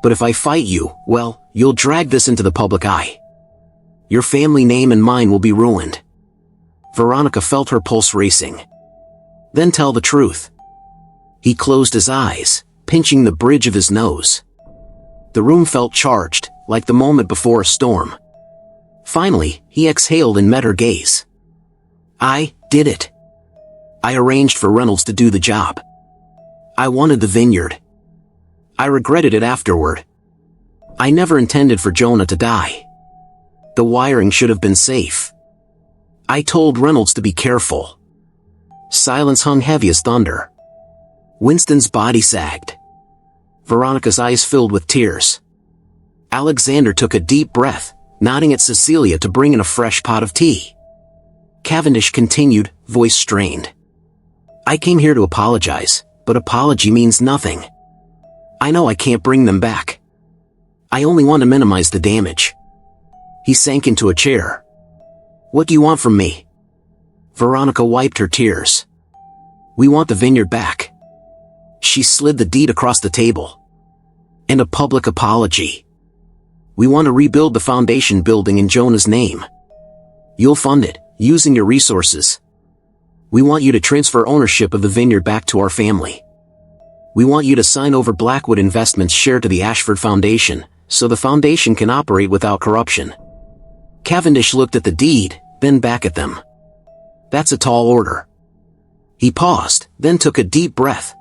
But if I fight you, well, you'll drag this into the public eye. Your family name and mine will be ruined. Veronica felt her pulse racing. Then tell the truth. He closed his eyes, pinching the bridge of his nose. The room felt charged, like the moment before a storm. Finally, he exhaled and met her gaze. I did it. I arranged for Reynolds to do the job. I wanted the vineyard. I regretted it afterward. I never intended for Jonah to die. The wiring should have been safe. I told Reynolds to be careful. Silence hung heavy as thunder. Winston's body sagged. Veronica's eyes filled with tears. Alexander took a deep breath, nodding at Cecilia to bring in a fresh pot of tea. Cavendish continued, voice strained. I came here to apologize, but apology means nothing. I know I can't bring them back. I only want to minimize the damage. He sank into a chair. What do you want from me? Veronica wiped her tears. We want the vineyard back. She slid the deed across the table. And a public apology. We want to rebuild the foundation building in Jonah's name. You'll fund it, using your resources. We want you to transfer ownership of the vineyard back to our family. We want you to sign over Blackwood Investments' share to the Ashford Foundation, so the foundation can operate without corruption. Cavendish looked at the deed, then back at them. That's a tall order. He paused, then took a deep breath.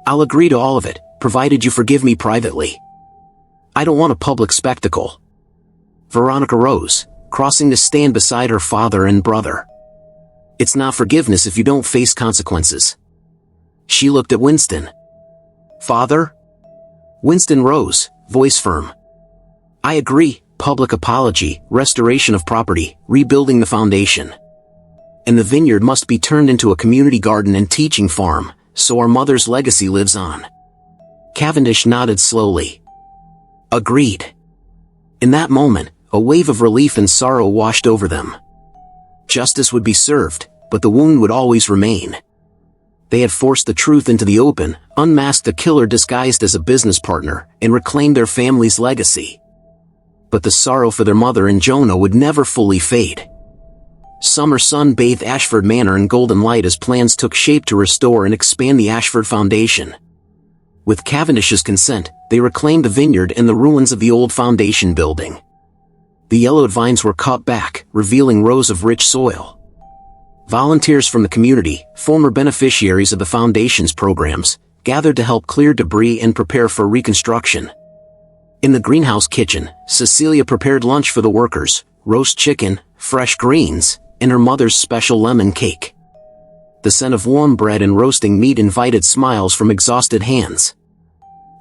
I'll agree to all of it, provided you forgive me privately. I don't want a public spectacle. Veronica rose, crossing to stand beside her father and brother. It's not forgiveness if you don't face consequences. She looked at Winston. Father? Winston rose, voice firm. I agree, public apology, restoration of property, rebuilding the foundation. And the vineyard must be turned into a community garden and teaching farm, so our mother's legacy lives on. Cavendish nodded slowly. Agreed. In that moment, a wave of relief and sorrow washed over them. Justice would be served, but the wound would always remain. They had forced the truth into the open, unmasked a killer disguised as a business partner, and reclaimed their family's legacy. But the sorrow for their mother and Jonah would never fully fade. Summer sun bathed Ashford Manor in golden light as plans took shape to restore and expand the Ashford Foundation. With Cavendish's consent, they reclaimed the vineyard and the ruins of the old foundation building. The yellowed vines were cut back, revealing rows of rich soil. Volunteers from the community, former beneficiaries of the foundation's programs, gathered to help clear debris and prepare for reconstruction. In the greenhouse kitchen, Cecilia prepared lunch for the workers, roast chicken, fresh greens, and her mother's special lemon cake. The scent of warm bread and roasting meat invited smiles from exhausted hands.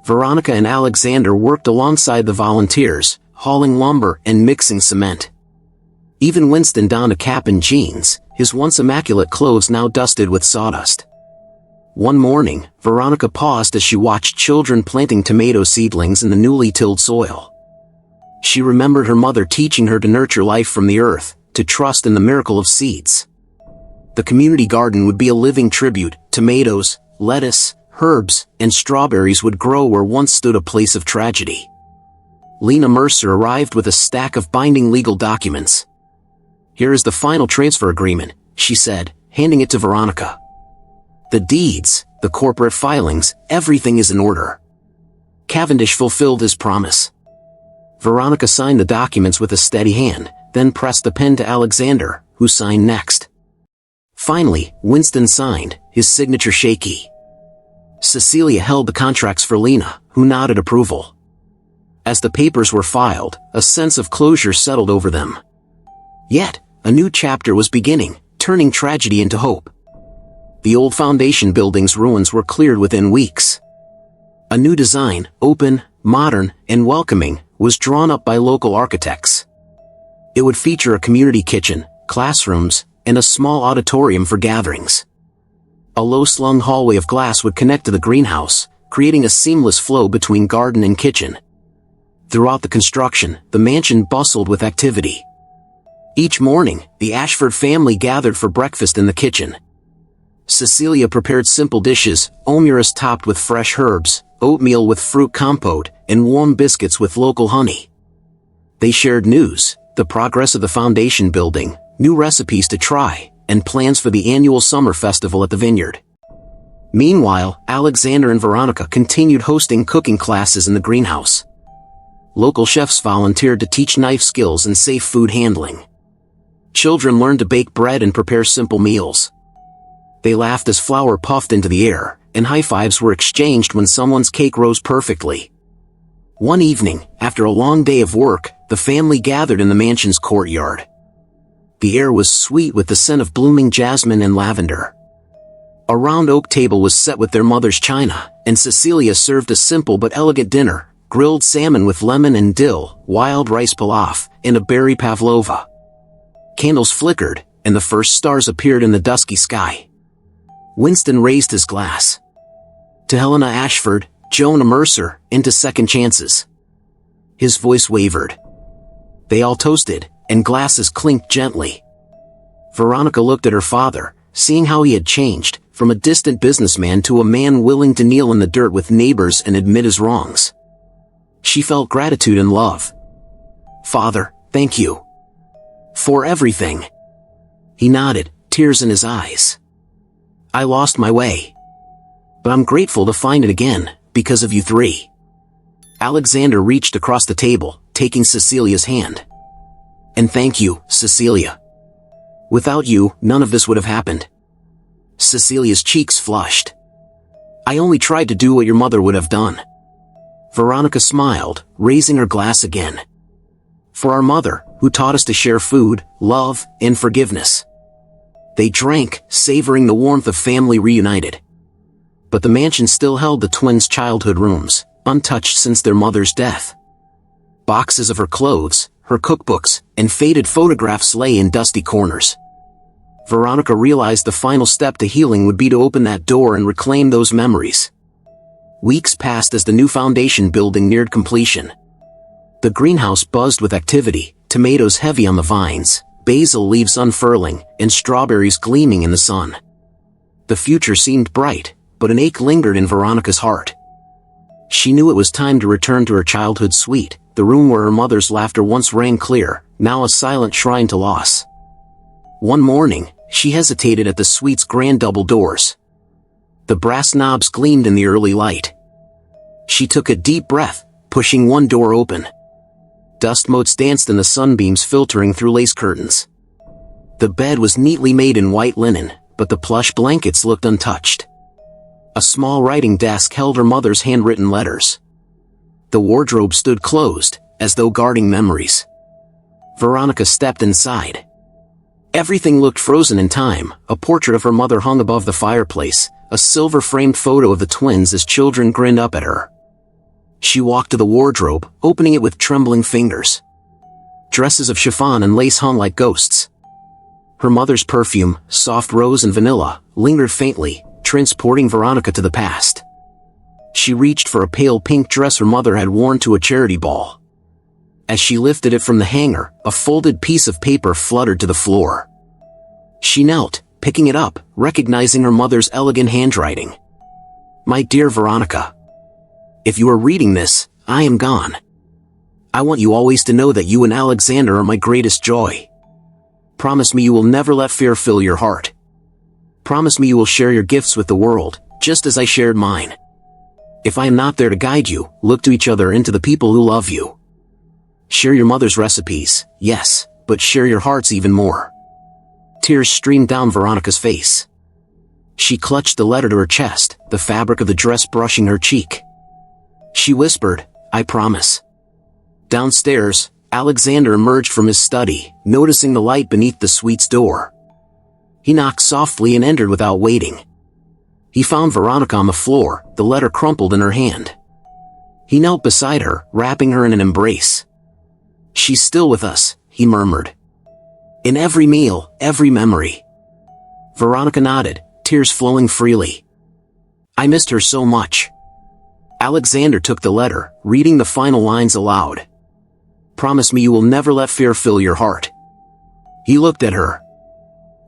Veronica and Alexander worked alongside the volunteers, hauling lumber and mixing cement. Even Winston donned a cap and jeans, his once immaculate clothes now dusted with sawdust. One morning, Veronica paused as she watched children planting tomato seedlings in the newly tilled soil. She remembered her mother teaching her to nurture life from the earth, to trust in the miracle of seeds. The community garden would be a living tribute. Tomatoes, lettuce, herbs, and strawberries would grow where once stood a place of tragedy. Lena Mercer arrived with a stack of binding legal documents. Here is the final transfer agreement, she said, handing it to Veronica. The deeds, the corporate filings, everything is in order. Cavendish fulfilled his promise. Veronica signed the documents with a steady hand, then pressed the pen to Alexander, who signed next. Finally, Winston signed, his signature shaky. Cecilia held the contracts for Lena, who nodded approval. As the papers were filed, a sense of closure settled over them. Yet, a new chapter was beginning, turning tragedy into hope. The old foundation building's ruins were cleared within weeks. A new design, open, modern, and welcoming, was drawn up by local architects. It would feature a community kitchen, classrooms, and a small auditorium for gatherings. A low-slung hallway of glass would connect to the greenhouse, creating a seamless flow between garden and kitchen. Throughout the construction, the mansion bustled with activity. Each morning, the Ashford family gathered for breakfast in the kitchen. Cecilia prepared simple dishes, omeras topped with fresh herbs, oatmeal with fruit compote, and warm biscuits with local honey. They shared news, the progress of the foundation building, new recipes to try, and plans for the annual summer festival at the vineyard. Meanwhile, Alexander and Veronica continued hosting cooking classes in the greenhouse. Local chefs volunteered to teach knife skills and safe food handling. Children learned to bake bread and prepare simple meals. They laughed as flour puffed into the air, and high fives were exchanged when someone's cake rose perfectly. One evening, after a long day of work, the family gathered in the mansion's courtyard. The air was sweet with the scent of blooming jasmine and lavender. A round oak table was set with their mother's china, and Cecilia served a simple but elegant dinner: grilled salmon with lemon and dill, wild rice pilaf, and a berry pavlova. Candles flickered, and the first stars appeared in the dusky sky. Winston raised his glass. To Helena Ashford, Jonah Mercer, and to second chances. His voice wavered. They all toasted, and glasses clinked gently. Veronica looked at her father, seeing how he had changed, from a distant businessman to a man willing to kneel in the dirt with neighbors and admit his wrongs. She felt gratitude and love. "Father, thank you. For everything." He nodded, tears in his eyes. "I lost my way. But I'm grateful to find it again, because of you three." Alexander reached across the table, taking Cecilia's hand. "And thank you, Cecilia. Without you, none of this would have happened." Cecilia's cheeks flushed. "I only tried to do what your mother would have done." Veronica smiled, raising her glass again. "For our mother, who taught us to share food, love, and forgiveness." They drank, savoring the warmth of family reunited. But the mansion still held the twins' childhood rooms, untouched since their mother's death. Boxes of her clothes, her cookbooks, and faded photographs lay in dusty corners. Veronica realized the final step to healing would be to open that door and reclaim those memories. Weeks passed as the new foundation building neared completion. The greenhouse buzzed with activity, tomatoes heavy on the vines, basil leaves unfurling, and strawberries gleaming in the sun. The future seemed bright, but an ache lingered in Veronica's heart. She knew it was time to return to her childhood suite, the room where her mother's laughter once rang clear, now a silent shrine to loss. One morning, she hesitated at the suite's grand double doors. The brass knobs gleamed in the early light. She took a deep breath, pushing one door open. Dust motes danced in the sunbeams filtering through lace curtains. The bed was neatly made in white linen, but the plush blankets looked untouched. A small writing desk held her mother's handwritten letters. The wardrobe stood closed, as though guarding memories. Veronica stepped inside. Everything looked frozen in time. A portrait of her mother hung above the fireplace, a silver-framed photo of the twins as children grinned up at her. She walked to the wardrobe, opening it with trembling fingers. Dresses of chiffon and lace hung like ghosts. Her mother's perfume, soft rose and vanilla, lingered faintly, transporting Veronica to the past. She reached for a pale pink dress her mother had worn to a charity ball. As she lifted it from the hanger, a folded piece of paper fluttered to the floor. She knelt, picking it up, recognizing her mother's elegant handwriting. "My dear Veronica, if you are reading this, I am gone. I want you always to know that you and Alexander are my greatest joy. Promise me you will never let fear fill your heart. Promise me you will share your gifts with the world, just as I shared mine. If I am not there to guide you, look to each other and to the people who love you. Share your mother's recipes, yes, but share your hearts even more." Tears streamed down Veronica's face. She clutched the letter to her chest, the fabric of the dress brushing her cheek. She whispered, "I promise." Downstairs, Alexander emerged from his study, noticing the light beneath the suite's door. He knocked softly and entered without waiting. He found Veronica on the floor, the letter crumpled in her hand. He knelt beside her, wrapping her in an embrace. "She's still with us," he murmured. "In every meal, every memory." Veronica nodded, tears flowing freely. "I missed her so much. Alexander took the letter, reading the final lines aloud. "Promise me you will never let fear fill your heart." He looked at her.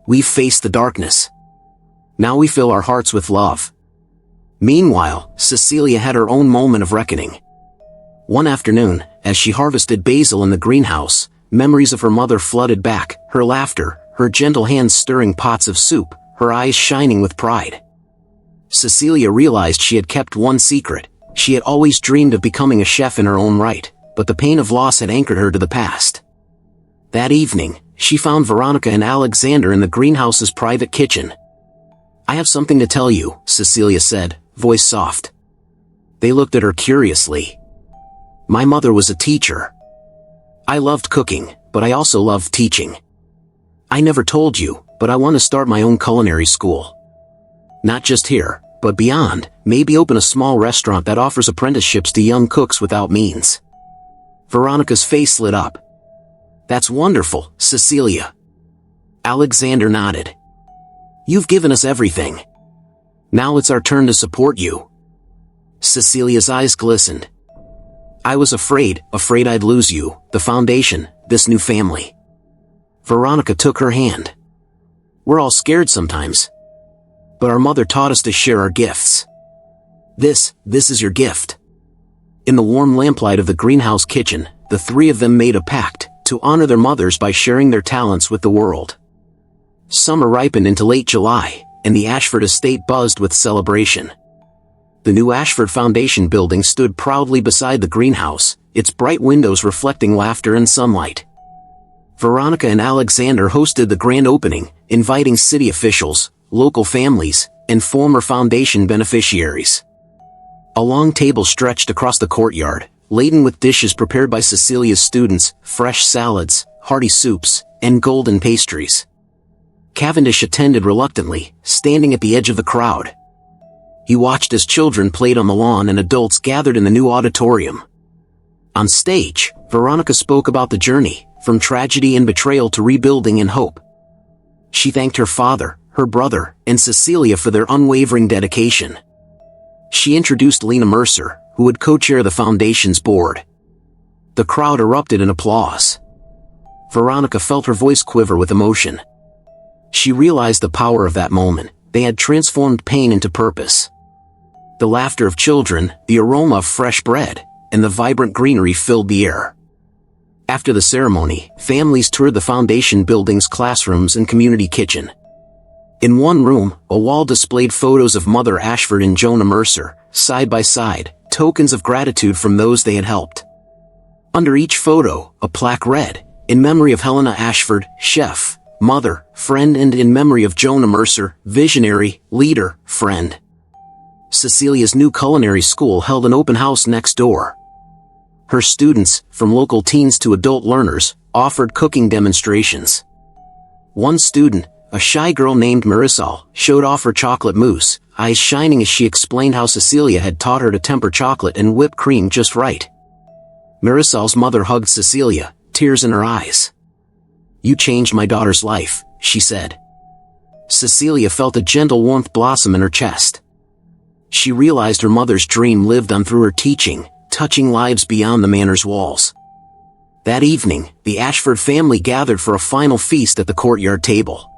"We've faced the darkness. Now we fill our hearts with love." Meanwhile, Cecilia had her own moment of reckoning. One afternoon, as she harvested basil in the greenhouse, memories of her mother flooded back, her laughter, her gentle hands stirring pots of soup, her eyes shining with pride. Cecilia realized she had kept one secret. She had always dreamed of becoming a chef in her own right, but the pain of loss had anchored her to the past. That evening, she found Veronica and Alexander in the greenhouse's private kitchen. "I have something to tell you," Cecilia said, voice soft. They looked at her curiously. "My mother was a teacher. I loved cooking, but I also loved teaching. I never told you, but I want to start my own culinary school. Not just here, but beyond, maybe open a small restaurant that offers apprenticeships to young cooks without means." Veronica's face lit up. "That's wonderful, Cecilia." Alexander nodded. "You've given us everything. Now it's our turn to support you." Cecilia's eyes glistened. "I was afraid I'd lose you, the foundation, this new family." Veronica took her hand. "We're all scared sometimes. But our mother taught us to share our gifts. This is your gift." In the warm lamplight of the greenhouse kitchen, the three of them made a pact to honor their mothers by sharing their talents with the world. Summer ripened into late July, and the Ashford estate buzzed with celebration. The new Ashford Foundation building stood proudly beside the greenhouse, its bright windows reflecting laughter and sunlight. Veronica and Alexander hosted the grand opening, inviting city officials, local families, and former foundation beneficiaries. A long table stretched across the courtyard, laden with dishes prepared by Cecilia's students, fresh salads, hearty soups, and golden pastries. Cavendish attended reluctantly, standing at the edge of the crowd. He watched as children played on the lawn and adults gathered in the new auditorium. On stage, Veronica spoke about the journey, from tragedy and betrayal to rebuilding and hope. She thanked her father, her brother, and Cecilia for their unwavering dedication. She introduced Lena Mercer, who would co-chair the foundation's board. The crowd erupted in applause. Veronica felt her voice quiver with emotion. She realized the power of that moment. They had transformed pain into purpose. The laughter of children, the aroma of fresh bread, and the vibrant greenery filled the air. After the ceremony, families toured the foundation building's classrooms and community kitchen. In one room, a wall displayed photos of Mother Ashford and Jonah Mercer, side by side, tokens of gratitude from those they had helped. Under each photo, a plaque read, "In memory of Helena Ashford, chef, mother, friend, and in memory of Jonah Mercer, visionary, leader, friend." Cecilia's new culinary school held an open house next door. Her students, from local teens to adult learners, offered cooking demonstrations. One student, a shy girl named Marisol, showed off her chocolate mousse, eyes shining as she explained how Cecilia had taught her to temper chocolate and whipped cream just right. Marisol's mother hugged Cecilia, tears in her eyes. "You changed my daughter's life," she said. Cecilia felt a gentle warmth blossom in her chest. She realized her mother's dream lived on through her teaching, touching lives beyond the manor's walls. That evening, the Ashford family gathered for a final feast at the courtyard table.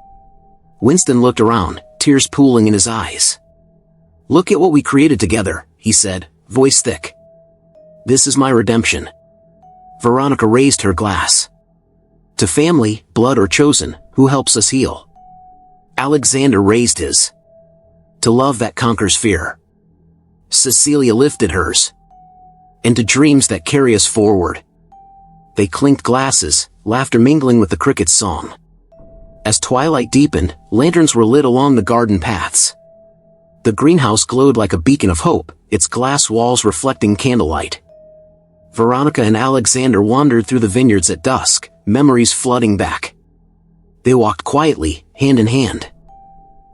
Winston looked around, tears pooling in his eyes. "Look at what we created together," he said, voice thick. "This is my redemption." Veronica raised her glass. "To family, blood or chosen, who helps us heal." Alexander raised his. "To love that conquers fear." Cecilia lifted hers. "And to dreams that carry us forward." They clinked glasses, laughter mingling with the cricket's song. As twilight deepened, lanterns were lit along the garden paths. The greenhouse glowed like a beacon of hope, its glass walls reflecting candlelight. Veronica and Alexander wandered through the vineyards at dusk, memories flooding back. They walked quietly, hand in hand.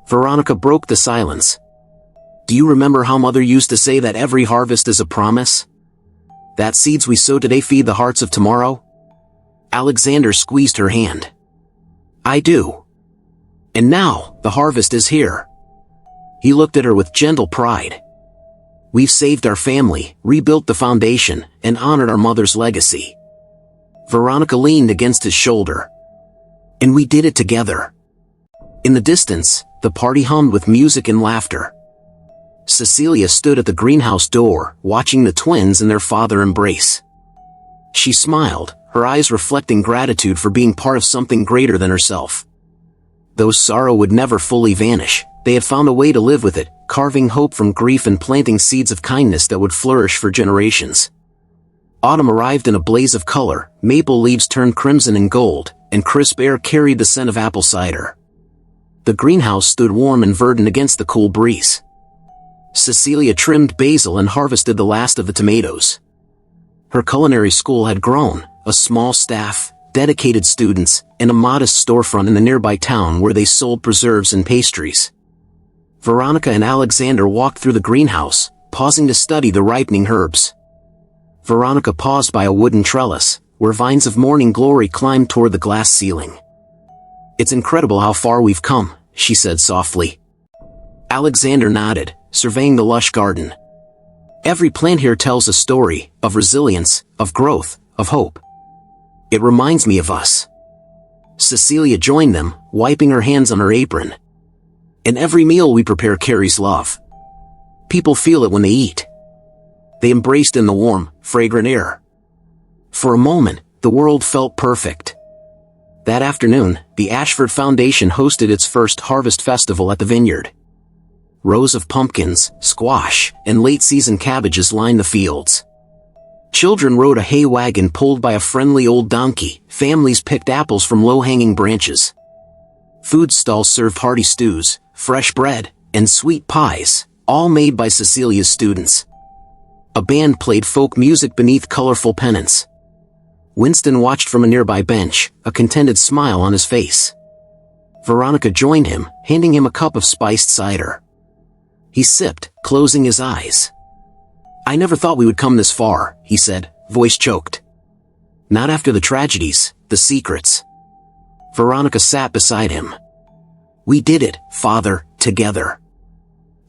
Veronica broke the silence. "Do you remember how Mother used to say that every harvest is a promise? That seeds we sow today feed the hearts of tomorrow?" Alexander squeezed her hand. "I do. And now, the harvest is here." He looked at her with gentle pride. We've saved our family, rebuilt the foundation, and honored our mother's legacy. Veronica leaned against his shoulder. And we did it together. In the distance, the party hummed with music and laughter. Cecilia stood at the greenhouse door, watching the twins and their father embrace. She smiled, her eyes reflecting gratitude for being part of something greater than herself. Though sorrow would never fully vanish, they had found a way to live with it, carving hope from grief and planting seeds of kindness that would flourish for generations. Autumn arrived in a blaze of color, maple leaves turned crimson and gold, and crisp air carried the scent of apple cider. The greenhouse stood warm and verdant against the cool breeze. Cecilia trimmed basil and harvested the last of the tomatoes. Her culinary school had grown, a small staff, dedicated students, and a modest storefront in the nearby town where they sold preserves and pastries. Veronica and Alexander walked through the greenhouse, pausing to study the ripening herbs. Veronica paused by a wooden trellis, where vines of morning glory climbed toward the glass ceiling. "It's incredible how far we've come," she said softly. Alexander nodded, surveying the lush garden. "Every plant here tells a story, of resilience, of growth, of hope. It reminds me of us." Cecilia joined them, wiping her hands on her apron. "And every meal we prepare carries love. People feel it when they eat." They embraced in the warm, fragrant air. For a moment, the world felt perfect. That afternoon, the Ashford Foundation hosted its first harvest festival at the vineyard. Rows of pumpkins, squash, and late-season cabbages lined the fields. Children rode a hay wagon pulled by a friendly old donkey, families picked apples from low-hanging branches. Food stalls served hearty stews, fresh bread, and sweet pies, all made by Cecilia's students. A band played folk music beneath colorful pennants. Winston watched from a nearby bench, a contented smile on his face. Veronica joined him, handing him a cup of spiced cider. He sipped, closing his eyes. "I never thought we would come this far," he said, voice choked. "Not after the tragedies, the secrets." Veronica sat beside him. "We did it, Father, together."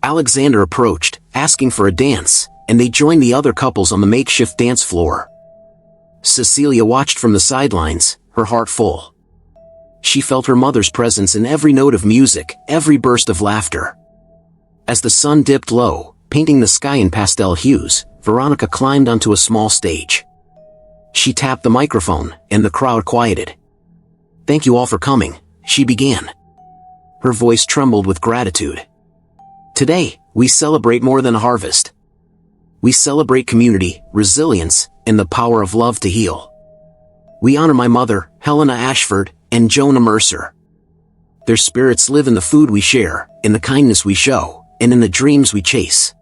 Alexander approached, asking for a dance, and they joined the other couples on the makeshift dance floor. Cecilia watched from the sidelines, her heart full. She felt her mother's presence in every note of music, every burst of laughter. As the sun dipped low, painting the sky in pastel hues, Veronica climbed onto a small stage. She tapped the microphone, and the crowd quieted. "Thank you all for coming," she began. Her voice trembled with gratitude. "Today, we celebrate more than a harvest. We celebrate community, resilience, and the power of love to heal. We honor my mother, Helena Ashford, and Jonah Mercer. Their spirits live in the food we share, in the kindness we show, and in the dreams we chase."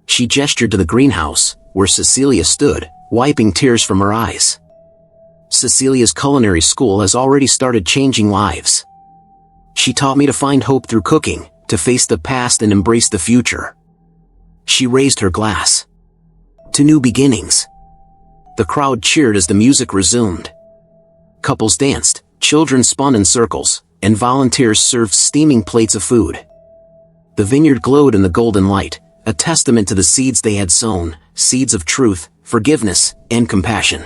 She gestured to the greenhouse, where Cecilia stood, wiping tears from her eyes. Cecilia's culinary school has already started changing lives. She taught me to find hope through cooking, to face the past and embrace the future. She raised her glass. "To new beginnings." The crowd cheered as the music resumed. Couples danced, children spun in circles, and volunteers served steaming plates of food. The vineyard glowed in the golden light, a testament to the seeds they had sown, seeds of truth, forgiveness, and compassion.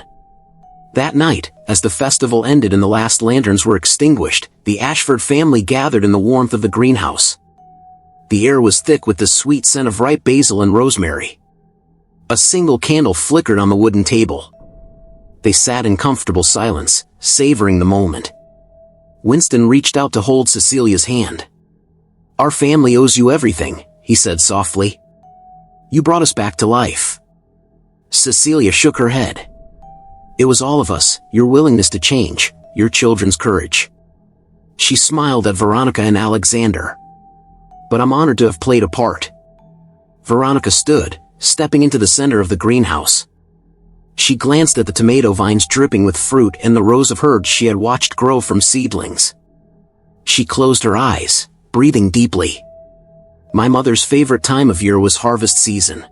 That night, as the festival ended and the last lanterns were extinguished, the Ashford family gathered in the warmth of the greenhouse. The air was thick with the sweet scent of ripe basil and rosemary. A single candle flickered on the wooden table. They sat in comfortable silence, savoring the moment. Winston reached out to hold Cecilia's hand. "Our family owes you everything," he said softly. "You brought us back to life." Cecilia shook her head. "It was all of us, your willingness to change, your children's courage." She smiled at Veronica and Alexander. "But I'm honored to have played a part." Veronica stood, stepping into the center of the greenhouse. She glanced at the tomato vines dripping with fruit and the rows of herbs she had watched grow from seedlings. She closed her eyes, breathing deeply. My mother's favorite time of year was harvest season.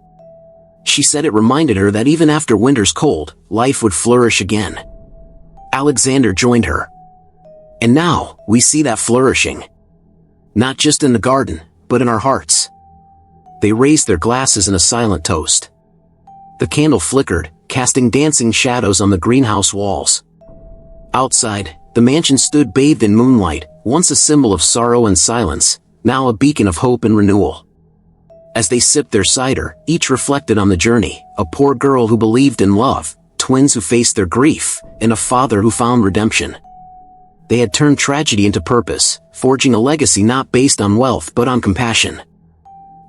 She said it reminded her that even after winter's cold, life would flourish again. Alexander joined her. "And now, we see that flourishing. Not just in the garden, but in our hearts. They raised their glasses in a silent toast. The candle flickered, casting dancing shadows on the greenhouse walls. Outside, the mansion stood bathed in moonlight, once a symbol of sorrow and silence, now a beacon of hope and renewal. As they sipped their cider, each reflected on the journey, a poor girl who believed in love, twins who faced their grief, and a father who found redemption. They had turned tragedy into purpose, forging a legacy not based on wealth but on compassion.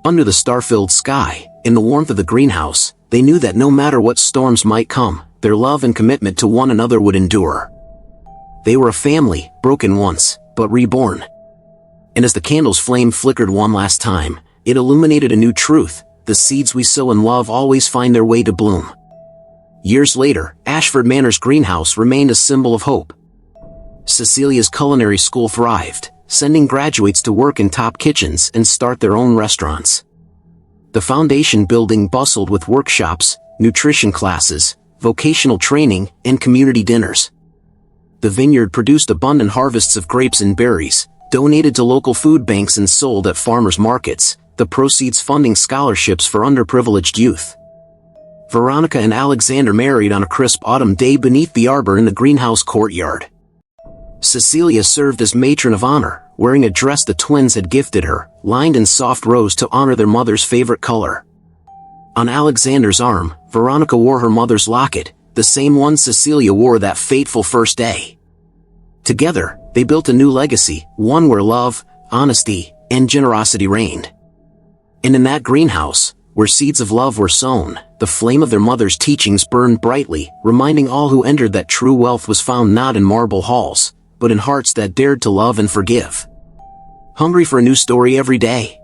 Under the star-filled sky, in the warmth of the greenhouse, they knew that no matter what storms might come, their love and commitment to one another would endure. They were a family, broken once, but reborn. And as the candle's flame flickered one last time, it illuminated a new truth: the seeds we sow in love always find their way to bloom. Years later, Ashford Manor's greenhouse remained a symbol of hope. Cecilia's culinary school thrived, sending graduates to work in top kitchens and start their own restaurants. The foundation building bustled with workshops, nutrition classes, vocational training, and community dinners. The vineyard produced abundant harvests of grapes and berries, donated to local food banks and sold at farmers' markets, the proceeds funding scholarships for underprivileged youth. Veronica and Alexander married on a crisp autumn day beneath the arbor in the greenhouse courtyard. Cecilia served as matron of honor, wearing a dress the twins had gifted her, lined in soft rose to honor their mother's favorite color. On Alexander's arm, Veronica wore her mother's locket, the same one Cecilia wore that fateful first day. Together, they built a new legacy, one where love, honesty, and generosity reigned. And in that greenhouse, where seeds of love were sown, the flame of their mother's teachings burned brightly, reminding all who entered that true wealth was found not in marble halls, but in hearts that dared to love and forgive. Hungry for a new story every day?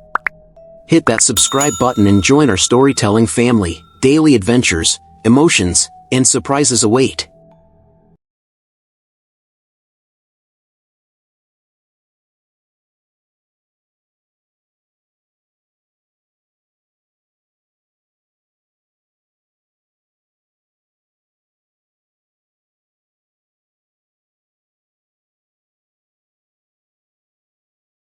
Hit that subscribe button and join our storytelling family. Daily adventures, emotions, and surprises await.